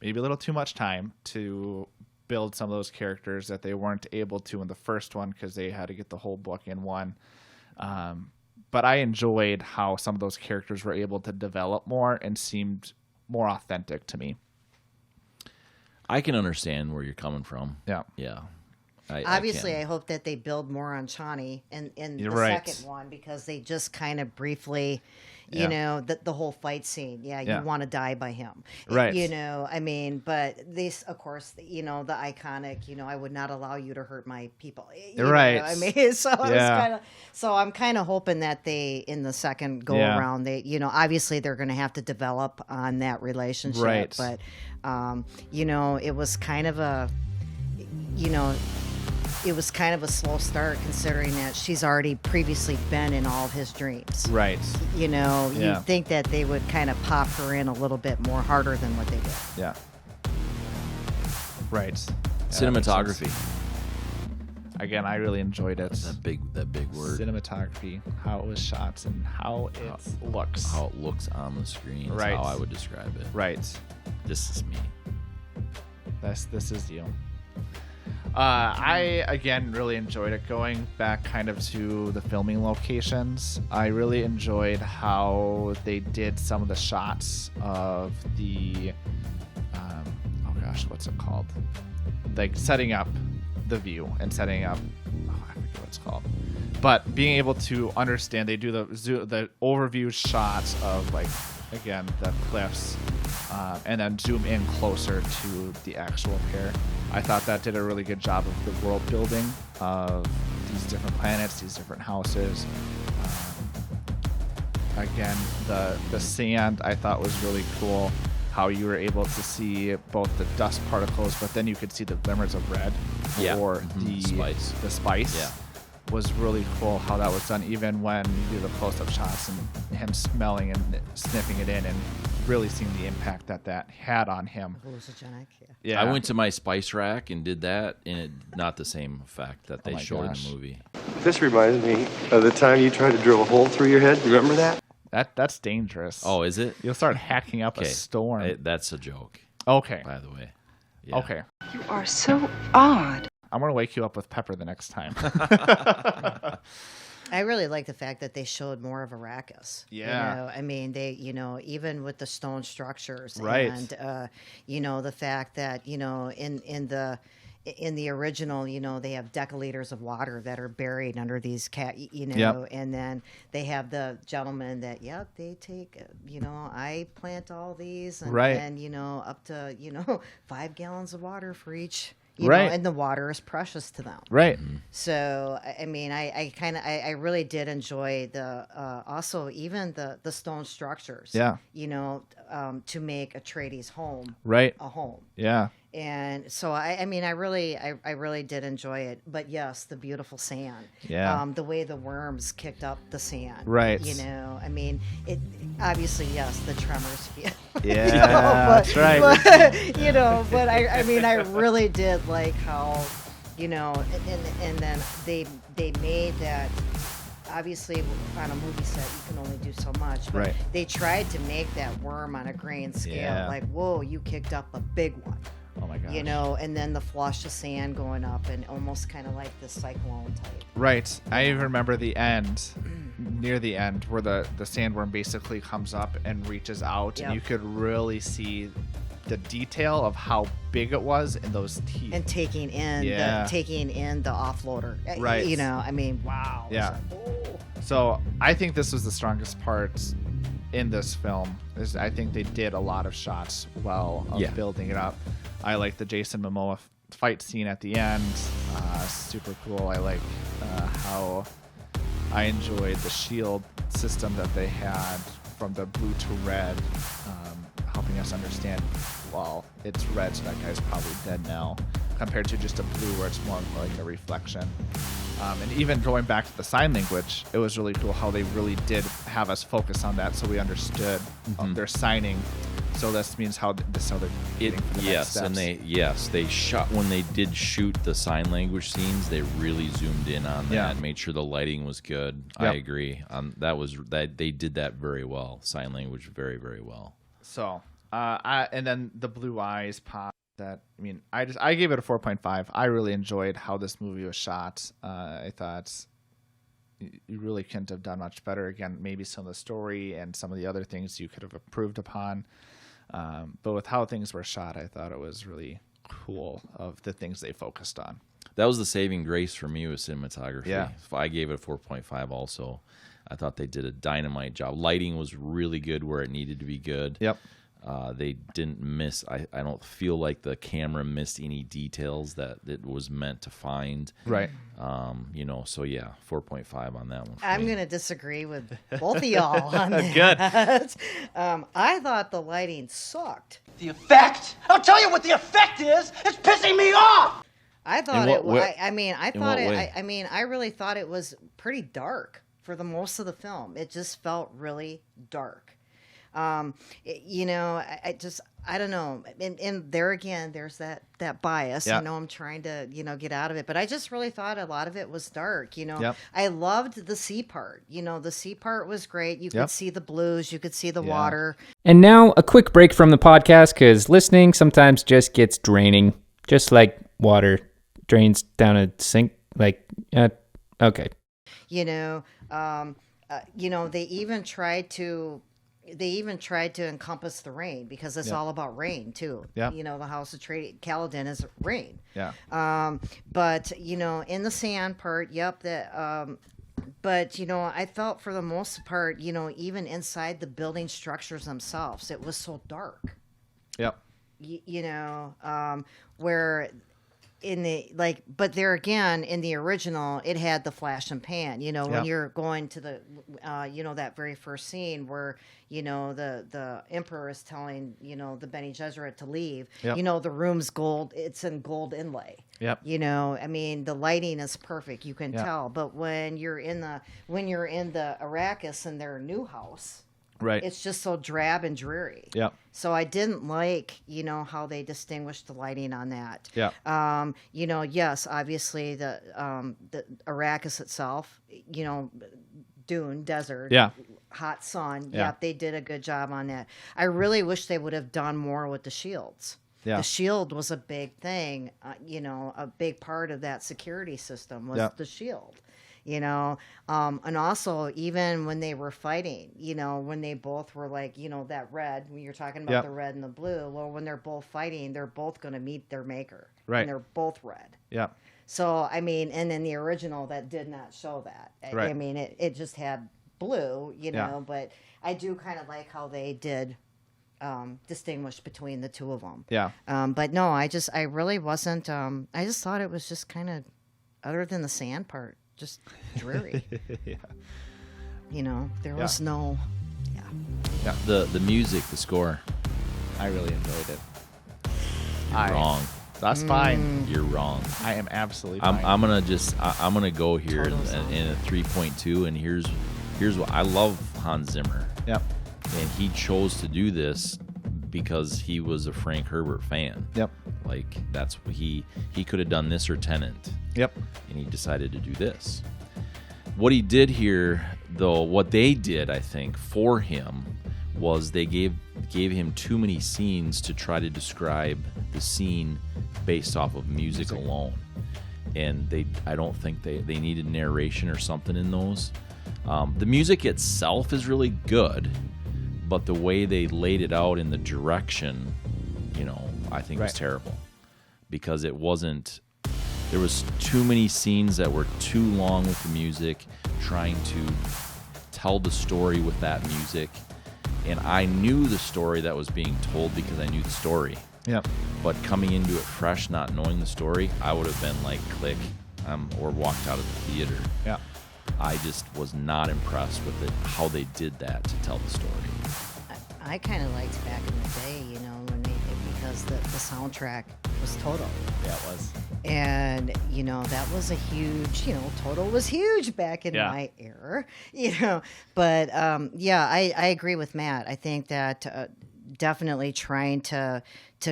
maybe a little too much time to build some of those characters that they weren't able to in the first one because they had to get the whole book in one. But I enjoyed how some of those characters were able to develop more and seemed more authentic to me. I can understand where you're coming from. Yeah. Yeah. Obviously, can. I hope that they build more on Chani in the You're right. second one because they just kind of briefly, Yeah. the whole fight scene. Yeah, Yeah. you want to die by him. Right. But this, of course, the iconic, I would not allow you to hurt my people. Right. So I'm kind of hoping that they, in the second go Yeah. around, they, obviously they're going to have to develop on that relationship. Right. But, it was kind of a, it was kind of a slow start considering that she's already previously been in all of his dreams. Right. Yeah. Yeah. You'd think that they would kind of pop her in a little bit more harder than what they did. Yeah. Right. Cinematography. Again, I really enjoyed it. That big word. Cinematography, how it was shot, and how it looks. How it looks on the screen is Right. how I would describe it. Right. This is me. This is you. I again really enjoyed it. Going back kind of to the filming locations, I really enjoyed how they did some of the shots of the what's it called? Like setting up the view and setting up I forget what it's called. But being able to understand, they do the overview shots of like again the cliffs, and then zoom in closer to the actual pair. I thought that did a really good job of the world building of these different planets, these different houses. Again, the sand I thought was really cool. How you were able to see both the dust particles, but then you could see the glimmers of red or the spice. The spice. Yeah. Was really cool how that was done, even when you do the close-up shots and him smelling and sniffing it in and really seeing the impact that had on him. Hallucinogenic, Yeah. I went to my spice rack and did that, and it not the same effect that they my showed gosh. in the movie. This reminds me of the time you tried to drill a hole through your head. Remember that? That's dangerous. Oh, is it? You'll start hacking up a storm. That's a joke. Okay. By the way. Yeah. Okay. You are so odd. I'm gonna wake you up with pepper the next time. I really like the fact that they showed more of Arrakis. Yeah. You know, I mean, they, you know, even with the stone structures, Right. and you know, the fact that, you know, in the original, you know, they have decaliters of water that are buried under these you know, Yep. and then they have the gentleman that, they take, you know, I plant all these, and, Right. and you know, up to, you know, 5 gallons of water for each, you Right. know, and the water is precious to them. Right. So, I mean, I really did enjoy the, also even the stone structures, Yeah. you know, to make Atreides' home Right. a home. Yeah. And so I mean, I really did enjoy it. But yes, the beautiful sand. Yeah. The way the worms kicked up the sand. Right. You know, I mean, it obviously, yes, the tremors feel. Yeah, you know, that's right. But, you know, but I mean, I really did like how, you know, and then they made that. Obviously, on a movie set, you can only do so much. But Right. they tried to make that worm on a grain scale. Yeah. Like, whoa, you kicked up a big one. Oh my gosh. You know, and then the flush of sand going up, and almost kind of like the cyclone type. Right. I even remember the end, near the end, where the sandworm basically comes up and reaches out, and Yep. you could really see the detail of how big it was in those teeth. And taking in the offloader. Right. You know, I mean, wow. It's Yeah. like, oh. So I think this was the strongest part in this film. I think they did a lot of shots well of building it up. I like the Jason Momoa fight scene at the end. Super cool. I like how I enjoyed the shield system that they had from the blue to red, helping us understand, well, it's red, so that guy's probably dead now, compared to just a blue where it's more like a reflection. And even going back to the sign language, it was really cool how they really did have us focus on that, so we understood their signing. So this means how they're getting for the next steps. And they shot when they did shoot the sign language scenes. They really zoomed in on that, made sure the lighting was good. Yep. I agree. That they did that very well. Sign language very, very well. So, and then the blue eyes pop. I gave it a 4.5. I really enjoyed how this movie was shot. I thought you really couldn't have done much better. Again, maybe some of the story and some of the other things you could have improved upon. But with how things were shot, I thought it was really cool of the things they focused on. That was the saving grace for me with cinematography. Yeah. I gave it a 4.5 also. I thought they did a dynamite job. Lighting was really good where it needed to be good. Yep. They didn't miss. I don't feel like the camera missed any details that it was meant to find. Right. You know, so yeah, 4.5 on that one. I'm going to disagree with both of y'all on that. Good. I thought the lighting sucked. The effect? I'll tell you what the effect is. It's pissing me off. I thought I really thought it was pretty dark for the most of the film. It just felt really dark. You know, I don't know. And there again, there's that bias. Yeah. You know, I'm trying to, you know, get out of it. But I just really thought a lot of it was dark. You know, Yep. I loved the sea part. You know, the sea part was great. You Yep. could see the blues. You could see the water. And now a quick break from the podcast because listening sometimes just gets draining, just like water drains down a sink. Like, okay. You know, they even tried to encompass the rain because it's all about rain too. Yeah. You know, the House of Trade Caladan is rain. Yeah. But you know, in the sand part, but you know, I felt for the most part, you know, even inside the building structures themselves, it was so dark. Yep. You know, where in the but there again in the original it had the flash and pan, you know, when you're going to the you know, that very first scene where, you know, the emperor is telling, you know, the Bene Gesserit to leave. You know, the room's gold, it's in gold inlay. You know, I mean, the lighting is perfect, you can tell. But when you're in the Arrakis in their new house, right, it's just so drab and dreary. So I didn't like, you know, how they distinguished the lighting on that. You know, yes, obviously the Arrakis itself, you know, Dune, desert, hot sun. They did a good job on that. I really wish they would have done more with the shields. The shield was a big thing, you know, a big part of that security system was the shield. And also even when they were fighting, when they both were like, that red, when you're talking about Yep. the red and the blue, well, when they're both fighting, they're both going to meet their maker. Right. And they're both red. Yeah. So, and in the original, that did not show that. Right. It just had blue, Yeah. but I do kind of like how they did distinguish between the two of them. Yeah. But no, I really wasn't, I just thought it was just kind of, other than the sand part, just dreary. Yeah. There was no, Yeah. The music, the score. I really enjoyed it. You're wrong. That's fine. You're wrong. I am absolutely fine. I'm gonna go here in Total a 3.2, and here's what I love. Hans Zimmer. Yep. And he chose to do this because he was a Frank Herbert fan. Yep. Like that's what he could have done this or Tenet. Yep. And he decided to do this. What he did here, though, what they did, I think, for him was they gave him too many scenes to try to describe the scene based off of music alone. And I don't think they needed narration or something in those. The music itself is really good, but the way they laid it out in the direction, I think was terrible. Because it wasn't... There was too many scenes that were too long with the music, trying to tell the story with that music. And I knew the story that was being told because I knew the story. Yep. But coming into it fresh, not knowing the story, I would have been like, click, or walked out of the theater. Yeah. I just was not impressed with how they did that to tell the story. I kind of liked back in the day, when because the soundtrack was Toto. Yeah, it was. And, that was a huge, Toto was huge back in my era, But, I agree with Matt. I think that definitely trying to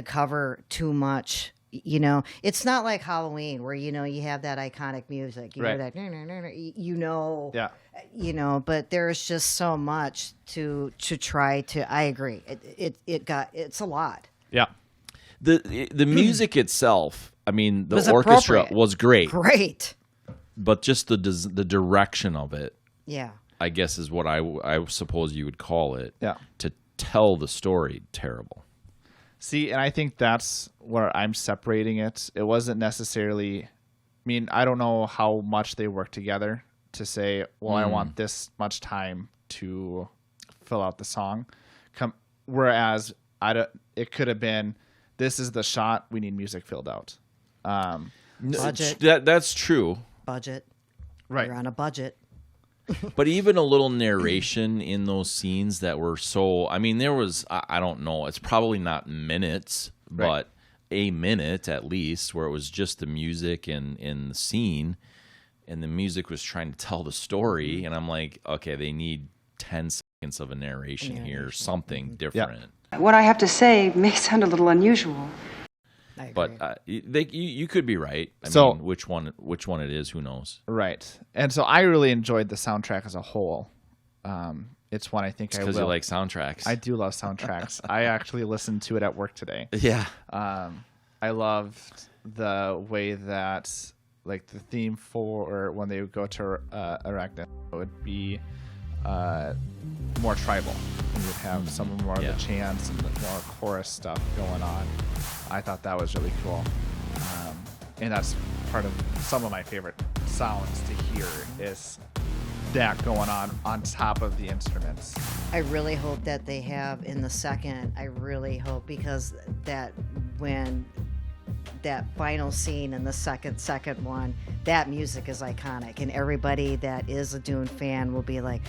cover too much, it's not like Halloween where, you have that iconic music, right. that, yeah. But there's just so much to try to, I agree. It's a lot. Yeah. The music itself, the Was orchestra appropriate. was great. Great. But just the direction of it, Yeah. I guess is what I suppose you would call it. Yeah. To tell the story, terrible. See, and I think that's where I'm separating it. It wasn't necessarily... I don't know how much they work together to say, well, I want this much time to fill out the song. Whereas it could have been, this is the shot, we need music filled out. Budget. That's true. Budget. Right. You're on a budget. But even a little narration in those scenes that were so... there was, I don't know, it's probably not minutes, Right. but a minute at least, where it was just the music and the scene, and the music was trying to tell the story, and I'm like, okay, they need 10 seconds of a narration here, something different. What I have to say may sound a little unusual. But you could be right. I So- mean, which one it is, who knows? Right. And so I really enjoyed the soundtrack as a whole. It's one I think I will. Because you like soundtracks. I do love soundtracks. I actually listened to it at work today. Yeah. I loved the way that, like, the theme for when they would go to Arachne would be more tribal. You would have some more of the chants and the more chorus stuff going on. I thought that was really cool. And that's part of some of my favorite sounds to hear is that going on top of the instruments. I really hope that they have in the second. I really hope, because that when that final scene in the second one, that music is iconic, and everybody that is a Dune fan will be like,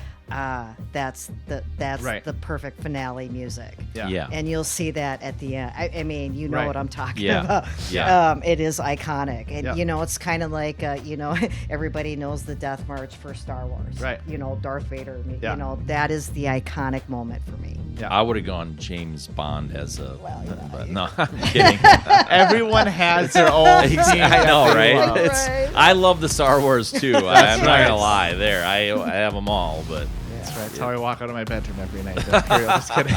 that's Right. the perfect finale music. Yeah. And you'll see that at the end. I mean, you know Right. what I'm talking Yeah. about. Yeah. It is iconic. And, Yeah. it's kind of like, everybody knows the Death March for Star Wars. Right. Darth Vader. Yeah. That is the iconic moment for me. I would have gone James Bond as a... Well, yeah. but no, I'm kidding. Everyone has their own theme I know, that they right? love. I love the Star Wars, too. I'm not going to lie there. I have them all, but... That's right. That's how I walk out of my bedroom every night. Just kidding.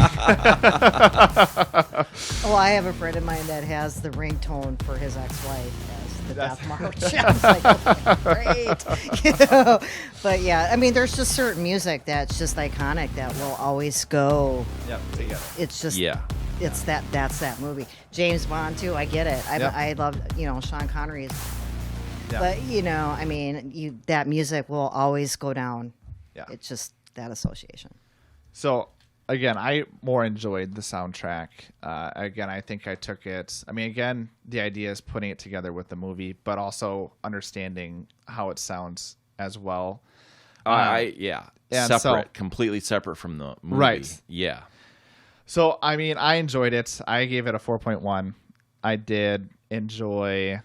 Well, I have a friend of mine that has the ringtone for his ex-wife as the Death March. I was like, okay, great. You know? But yeah, I mean, there's just certain music that's just iconic that will always go. Yep, together. It's just It's that's that movie. James Bond too. I get it. I love Sean Connery. But I mean, that music will always go down. Yeah, it's just that association. So again, I more enjoyed the soundtrack. Again, I think I took it. I mean, again, the idea is putting it together with the movie, but also understanding how it sounds as well. Completely separate from the movie. Right. Yeah. So, I mean, I enjoyed it. I gave it a 4.1. I did enjoy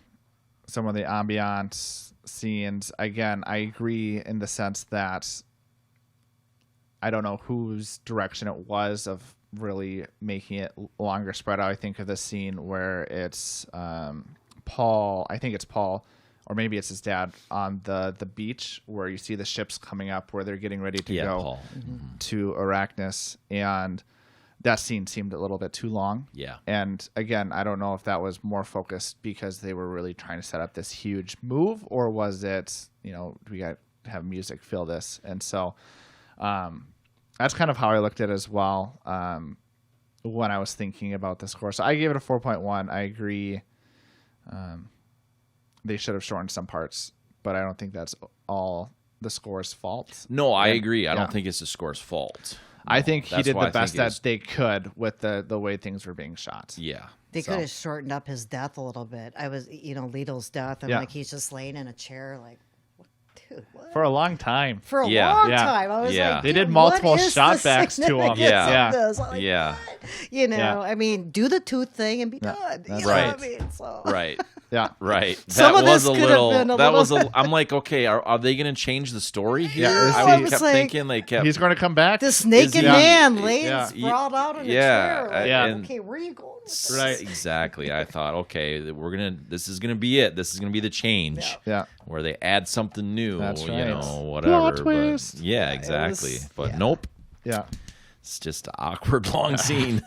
some of the ambiance scenes. Again, I agree in the sense that I don't know whose direction it was of really making it longer spread out. I think of the scene where it's Paul, I think it's Paul, or maybe it's his dad, on the beach where you see the ships coming up where they're getting ready to go Paul. to Arrakis. And that scene seemed a little bit too long. Yeah. And again, I don't know if that was more focused because they were really trying to set up this huge move, or was it, we got to have music fill this. And so that's kind of how I looked at it as well when I was thinking about the score. So I gave it a 4.1. I agree. They should have shortened some parts, but I don't think that's all the score's fault. No, I agree. I don't think it's the score's fault. I think he did the best that they could with the way things were being shot. Yeah. They could have shortened up his death a little bit. I was, Leto's death, and like he's just laying in a chair, like, dude, what? For a long time. For a long time. I was like, they did multiple shot backs to him. Yeah. I mean, do the tooth thing and be done. You know what I mean? So. Right. Yeah. Right. Some that of was this a could little. have been a that little. was. I'm like, okay, are they going to change the story here? Yeah, I kept thinking they kept. He's going to come back. This naked man laying sprawled out in a Yeah. chair. Like, okay, where are you going? Right. Exactly. I thought, okay, this is gonna be it. This is gonna be the change. Yeah. Where they add something new. That's right. Whatever. Plot twist. But yeah, exactly. But nope. Yeah. It's just an awkward long scene.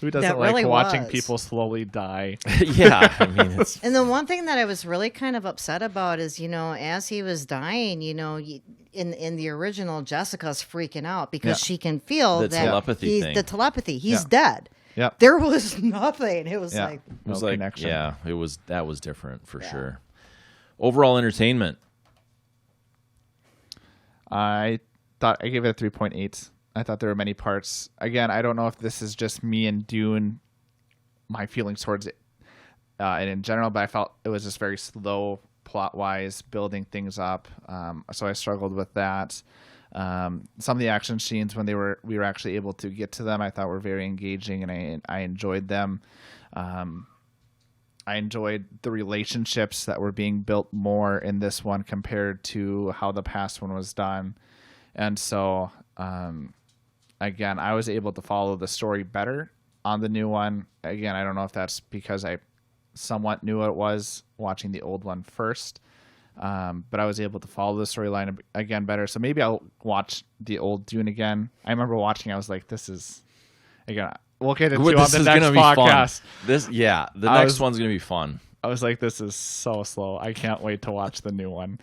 Who doesn't That like really watching was. people slowly die? Yeah. I mean, it's. And the one thing that I was really kind of upset about is, as he was dying, in the original, Jessica's freaking out because she can feel The telepathy thing. The telepathy. He's dead. Yeah. There was nothing. It was like It was No like, connection. that was different for sure. Overall entertainment. I thought I gave it a 3.8. I thought there were many parts. Again, I don't know if this is just me and Dune, my feelings towards it, and in general, but I felt it was just very slow plot-wise, building things up. So I struggled with that. Some of the action scenes when we were actually able to get to them, I thought were very engaging, and I enjoyed them. I enjoyed the relationships that were being built more in this one compared to how the past one was done. And so, again, I was able to follow the story better on the new one. Again, I don't know if that's because I somewhat knew what it was watching the old one first. But I was able to follow the storyline again better. So maybe I'll watch the old Dune again. I remember watching, I was like, this is, again, we'll get into on the next podcast. The next one's going to be fun. I was like, this is so slow. I can't wait to watch the new one.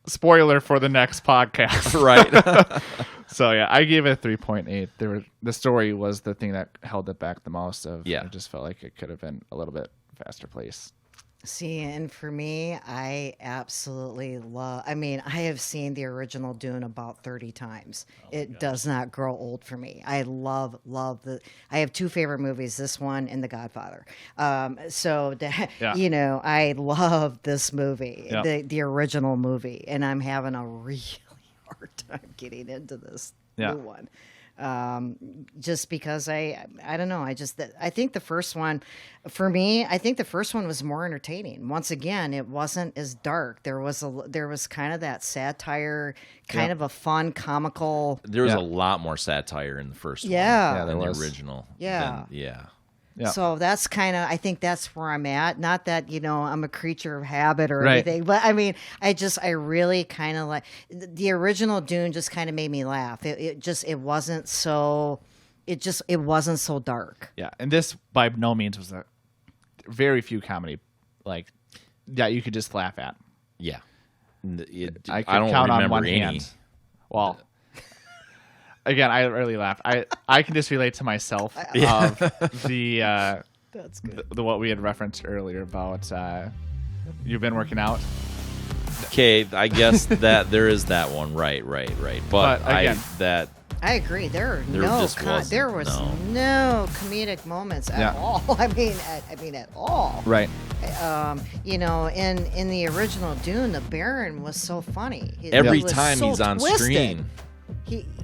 Spoiler for the next podcast. Right. So yeah, I gave it a 3.8. The story was the thing that held it back the most. I just felt like it could have been a little bit faster paced. See, and for me, I absolutely love. I mean, I have seen the original Dune about 30 times. It does not grow old for me. I love the. I have two favorite movies: this one and The Godfather. I love this movie, the original movie, and I'm having a really hard time getting into this new one. Just because I don't know. I think the first one, for me, I think the first one was more entertaining. Once again, it wasn't as dark. There was kind of that satire, kind of a fun, comical. There was a lot more satire in the first one than the original. Yeah. So that's kind of, I think that's where I'm at. Not that, I'm a creature of habit or anything, but I mean, I really kind of like the original Dune just kind of made me laugh. It wasn't so dark. Yeah. And this by no means was very few comedy like that you could just laugh at. Yeah. I could don't count on remember one any. hand. Well, again, I really laugh. I can just relate to myself of the That's good. the what we had referenced earlier about you've been working out. Okay, I guess that there is that one. Right. But again, I agree. There just wasn't, there was no comedic moments at all. I mean at all. Right. You know, in the original Dune, the Baron was so funny. Every He was time so he's on twisted. screen.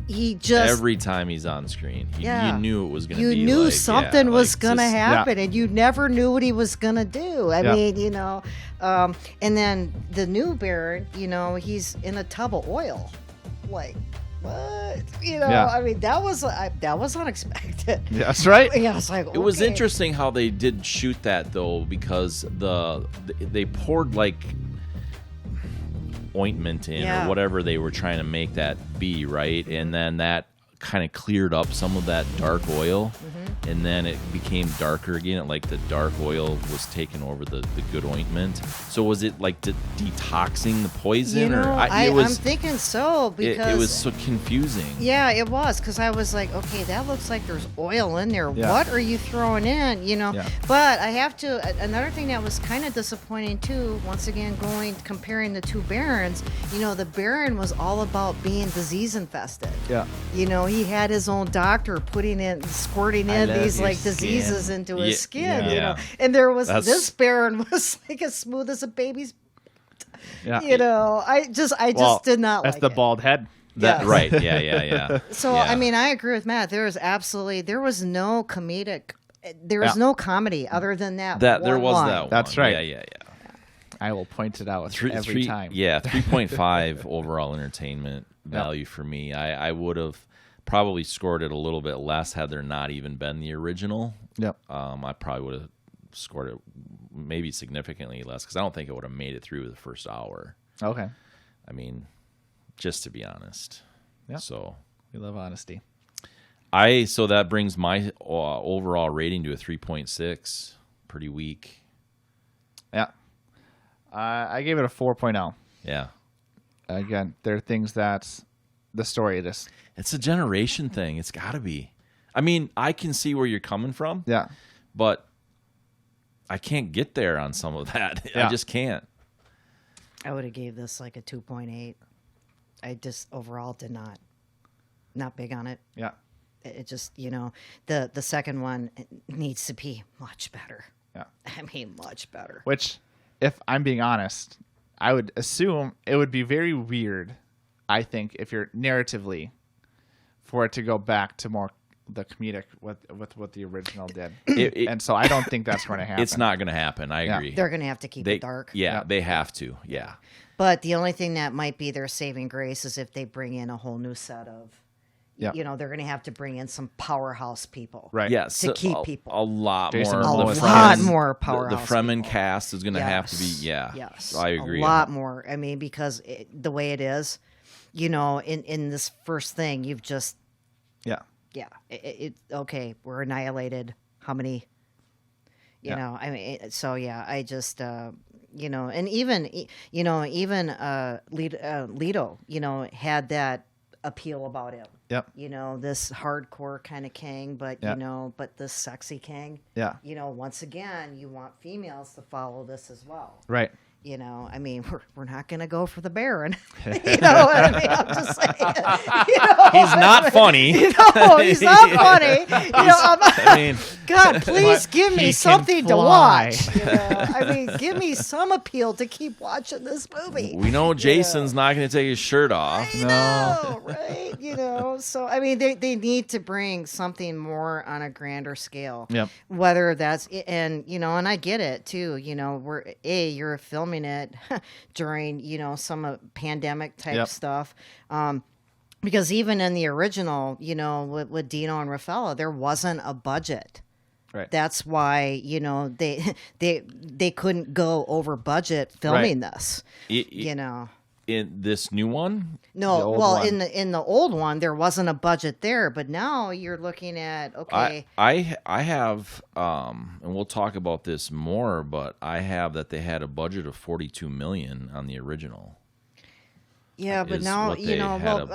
He just Every time he's on screen, you knew it was going to be. You knew like, something was going to just- happen, and you never knew what he was going to do. I Yeah. mean, you know, and then the new Baron, you know, he's in a tub of oil, like what? You know, Yeah. I mean, that was unexpected. Yeah, that's right. Yeah, I was like, It was okay. interesting how they did shoot that though, because they poured like ointment in Yeah. or whatever they were trying to make that be, right? And then that kind of cleared up some of that dark oil, and then it became darker again. Like the dark oil was taking over the good ointment. So was it like detoxing the poison, You know, or I'm thinking so because it was so confusing. Yeah, it was because I was like, okay, that looks like there's oil in there. Yeah. What are you throwing in? You know, Yeah. but I have to. Another thing that was kind of disappointing too. Once again, comparing the two Barons. You know, the Baron was all about being disease infested. Yeah. You know, he had his own doctor squirting I in love these your like diseases skin. into his skin. yeah. You know, and there was That's- this Baron was like as smooth as a baby's. Yeah. You know, I just Well, did not That's like the it. bald head. Yes. Right. Yeah. So Yeah. I mean, I agree with Matt. There was no comedic. There was no comedy other than that. there one was line. that one. That's right. Yeah. I will point it out every time. Yeah, 3.5 overall entertainment value for me. I would have probably scored it a little bit less had there not even been the original. Yep. I probably would have scored it maybe significantly less because I don't think it would have made it through the first hour. Okay. I mean, just to be honest. Yeah. So We love honesty. so that brings my overall rating to a 3.6. Pretty weak. Yeah. I gave it a 4.0. Yeah. Again, there are things that the story just. It's a generation thing. It's got to be. I mean, I can see where you're coming from. Yeah. But I can't get there on some of that. Yeah. I just can't. I would have gave this like a 2.8. I just overall did not big on it. Yeah. It just, you know, the second one needs to be much better. Yeah. I mean, much better. Which, if I'm being honest, I would assume it would be very weird, I think, if you're narratively, for it to go back to more the comedic with what the original did. And so I don't think that's going to happen. It's not going to happen. I agree. They're going to have to keep it dark. Yeah, they have to. Yeah. But the only thing that might be their saving grace is if they bring in a whole new set of, you know, they're going to have to bring in some powerhouse people. Right. Yeah, To keep people. A lot Jason more. Momoa. The A lot Fremen- more The powerhouse Fremen people. cast is going to have to be, Yes. I agree. A lot more. I mean, because the way it is, you know, in this first thing, you've just, Yeah. okay, we're annihilated. How many? You know, I mean, so yeah, I just, you know, and even Leto, you know, had that appeal about him. Yep. You know, this hardcore kind of king, but Yep. you know, but this sexy king. Yeah. You know, once again, you want females to follow this as well. Right. You know, I mean, we're not going to go for the Baron. You know what I mean? I'm just saying. You know, He's not funny. No, he's not funny. You know, I mean, God, please give He me can something to fly. watch. You know? I mean, give me some appeal to keep watching this movie. we know Jason's not going to take his shirt off. No, right? You know, so I mean, they need to bring something more on a grander scale. Yep. Whether that's and you know, and I get it too. You know, you're filming it during you know some pandemic type stuff. Because even in the original, you know, with Dino and Raffaella, there wasn't a budget. Right. That's why you know they couldn't go over budget filming this. You know. In this new one? No, well, in the old one there wasn't a budget there, but now you're looking at I have and we'll talk about this more, but I have that they had a budget of 42 million on the original. Yeah, but now,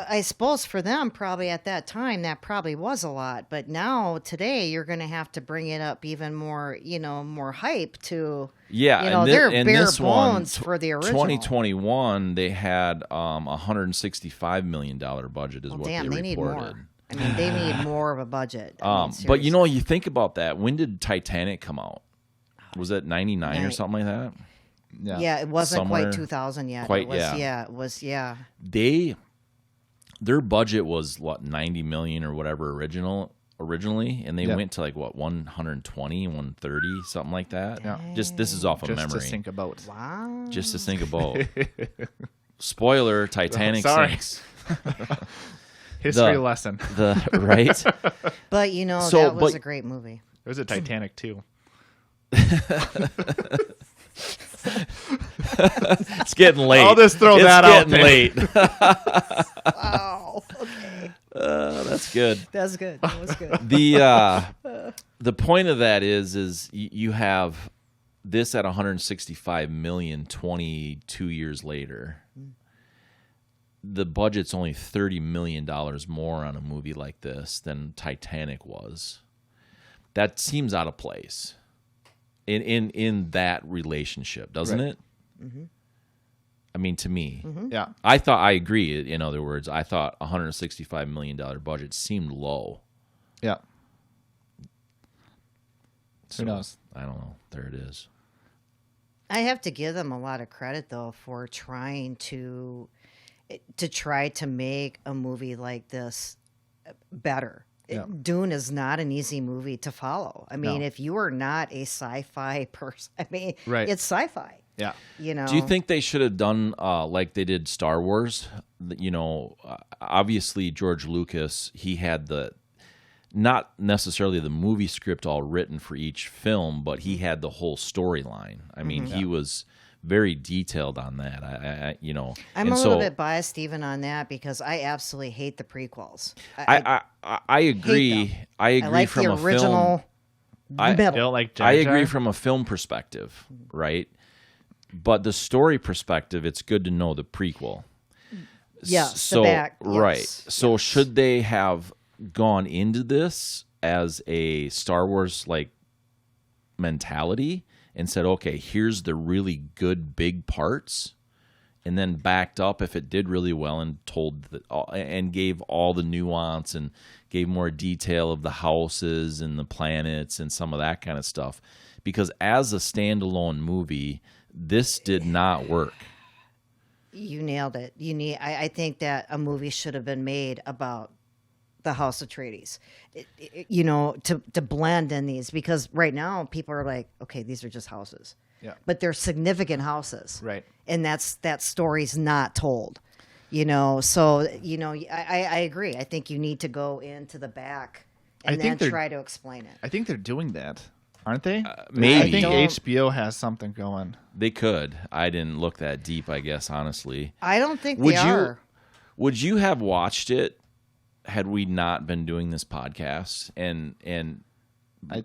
I suppose for them, probably at that time, that probably was a lot. But now, today, you're going to have to bring it up even more, more hype to, they're bare bones for the original. 2021, they had $165 million budget is what they reported. Need more. I mean, they need more of a budget. But, you think about that. When did Titanic come out? Was it 99 or something like that? Yeah, it wasn't quite 2000 yet. It was. Their budget was what, 90 million or whatever originally, and they went to 120, 130, something like that. Yeah. This is off of memory. Just to sink a boat. Wow. Just to sink a boat. Spoiler: Titanic sinks. History lesson. Right. But that was a great movie. There was a Titanic too. It's getting late. I'll just throw that out there. It's getting late. Wow. Okay. That's good. That's good. That was good. The point of that is you have this at 165 million 22 years later. The budget's only $30 million more on a movie like this than Titanic was. That seems out of place. In that relationship, doesn't it? Mm-hmm. I mean, to me, yeah. I agree. In other words, I thought $165 million budget seemed low. Yeah. So, who knows? I don't know. There it is. I have to give them a lot of credit though for trying to make a movie like this better. Yeah. Dune is not an easy movie to follow. I mean, if you are not a sci-fi person, it's sci-fi. Yeah. Do you think they should have done like they did Star Wars? Obviously George Lucas, he had not necessarily the movie script all written for each film, but he had the whole storyline. I mean, he was very detailed on that. I'm a little bit biased even on that because I absolutely hate the prequels. I agree. I agree like from the original. I agree from a film perspective, right? But the story perspective, it's good to know the prequel. Yes, so the back. Right. Yes. So should they have gone into this as a Star Wars mentality and said, okay, here's the really good big parts, and then backed up if it did really well and and gave all the nuance and gave more detail of the houses and the planets and some of that kind of stuff? Because as a standalone movie, this did not work. You nailed it. I think that a movie should have been made about the House Atreides, to blend in these, because right now people are like, okay, these are just houses, but they're significant houses, right? And that story's not told, So I agree. I think you need to go into the back and then try to explain it. I think they're doing that, aren't they? Maybe. I think HBO has something going. They could. I didn't look that deep, I guess, honestly. I don't think they are. Would you have watched it had we not been doing this podcast? And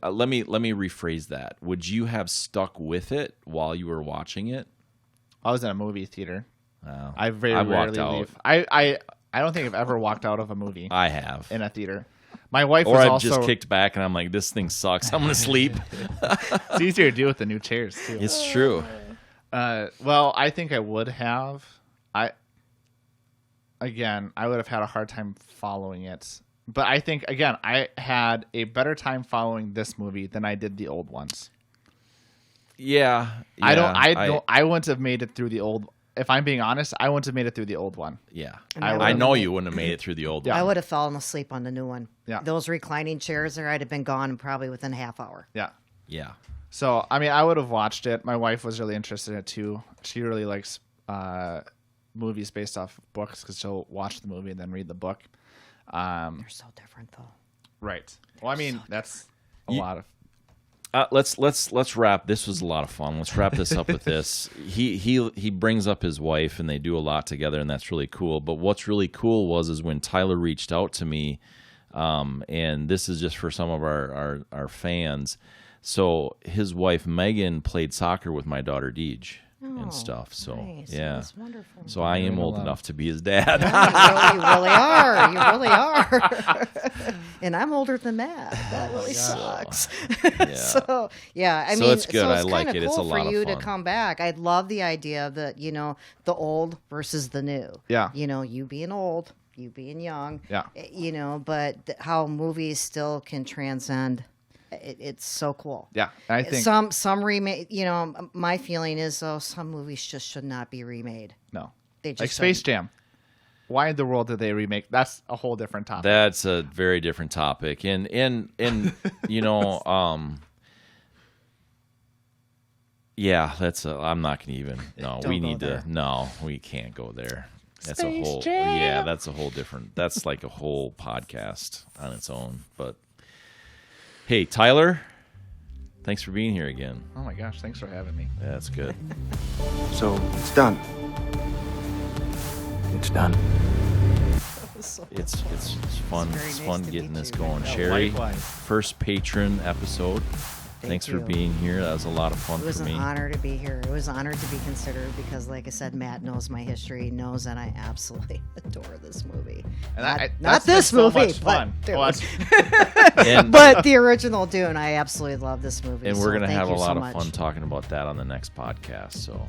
let me rephrase that. Would you have stuck with it while you were watching it? I was in a movie theater. Oh, I rarely leave. I don't think I've ever walked out of a movie. I have in a theater. My wife or was I've also just kicked back and I'm like, this thing sucks. I'm gonna sleep. It's easier to do with the new chairs too. It's true. Well, I think I would have. I would have had a hard time following it. But I think, again, I had a better time following this movie than I did the old ones. Yeah. I wouldn't have made it through the old. If I'm being honest, I wouldn't have made it through the old one. Yeah. I know you wouldn't have made it through the old one. I would have fallen asleep on the new one. Yeah. Those reclining chairs there, I'd have been gone probably within a half hour. Yeah. Yeah. So, I would have watched it. My wife was really interested in it too. She really likes movies based off books because she'll watch the movie and then read the book. They're so different though. Right. Well, that's a lot of. Let's wrap. This was a lot of fun. Let's wrap this up with this. He brings up his wife, and they do a lot together, and that's really cool. But what's really cool is when Tyler reached out to me, and this is just for some of our fans. So his wife Megan played soccer with my daughter Deej. And stuff. So nice. yeah, That's wonderful. So I am old enough to be his dad. Yeah, you really are. You really are. And I'm older than that. That really sucks. Yeah. So yeah, I So mean, it's good. I like kinda it. It's cool a lot for of you fun. to come back. I'd love the idea of the the old versus the new. Yeah. You being old, you being young. Yeah. But how movies still can transcend. It's so cool. Yeah, I think some remake. My feeling is though some movies just should not be remade. no, They just like Space shouldn't. Jam. Why in the world did they remake? That's a whole different topic. That's a very different topic, and yeah, that's. I'm not gonna even. No, Don't we go need there. to. No, we can't go there. That's a Space whole. Jam. Yeah, that's a whole different. That's like a whole podcast on its own. But hey, Tyler, thanks for being here again. Oh my gosh, thanks for having me. That's good. So, it's done. It's done. It's fun. very It's nice fun to getting meet this you. going. Yeah, Sherry, likewise. first patron episode. Thanks for you. being here. That was a lot of fun It was for an me. honor to be here. It was an honor to be considered because, like I said, Matt knows my history, knows that I absolutely adore this movie. And Not that's this been so movie, much but fun. Dune. Oh, that's- And, But the original Dune, I absolutely love this movie. and so we're gonna thank have a you so lot of much. fun talking about that on the next podcast. So,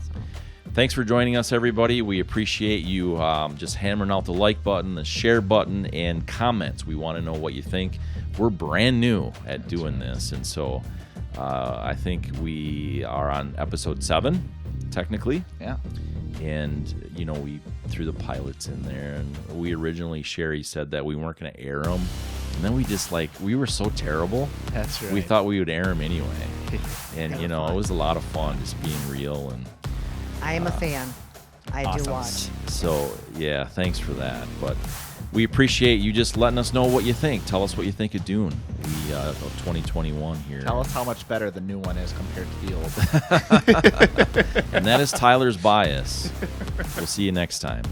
thanks for joining us, everybody. We appreciate you just hammering out the like button, the share button, and comments. We want to know what you think. We're brand new at doing this, and so I think we are on episode 7, technically. yeah. And we threw the pilots in there, and we originally, Sherry said that we weren't going to air them, and then we were so terrible. That's right. We thought we would air them anyway, and it was a lot of fun just being real. And I am a fan. I awesome. do watch. so yeah, thanks for that. But we appreciate you just letting us know what you think. Tell us what you think of Dune, of 2021 here. Tell us how much better the new one is compared to the old. And that is Tyler's bias. We'll see you next time.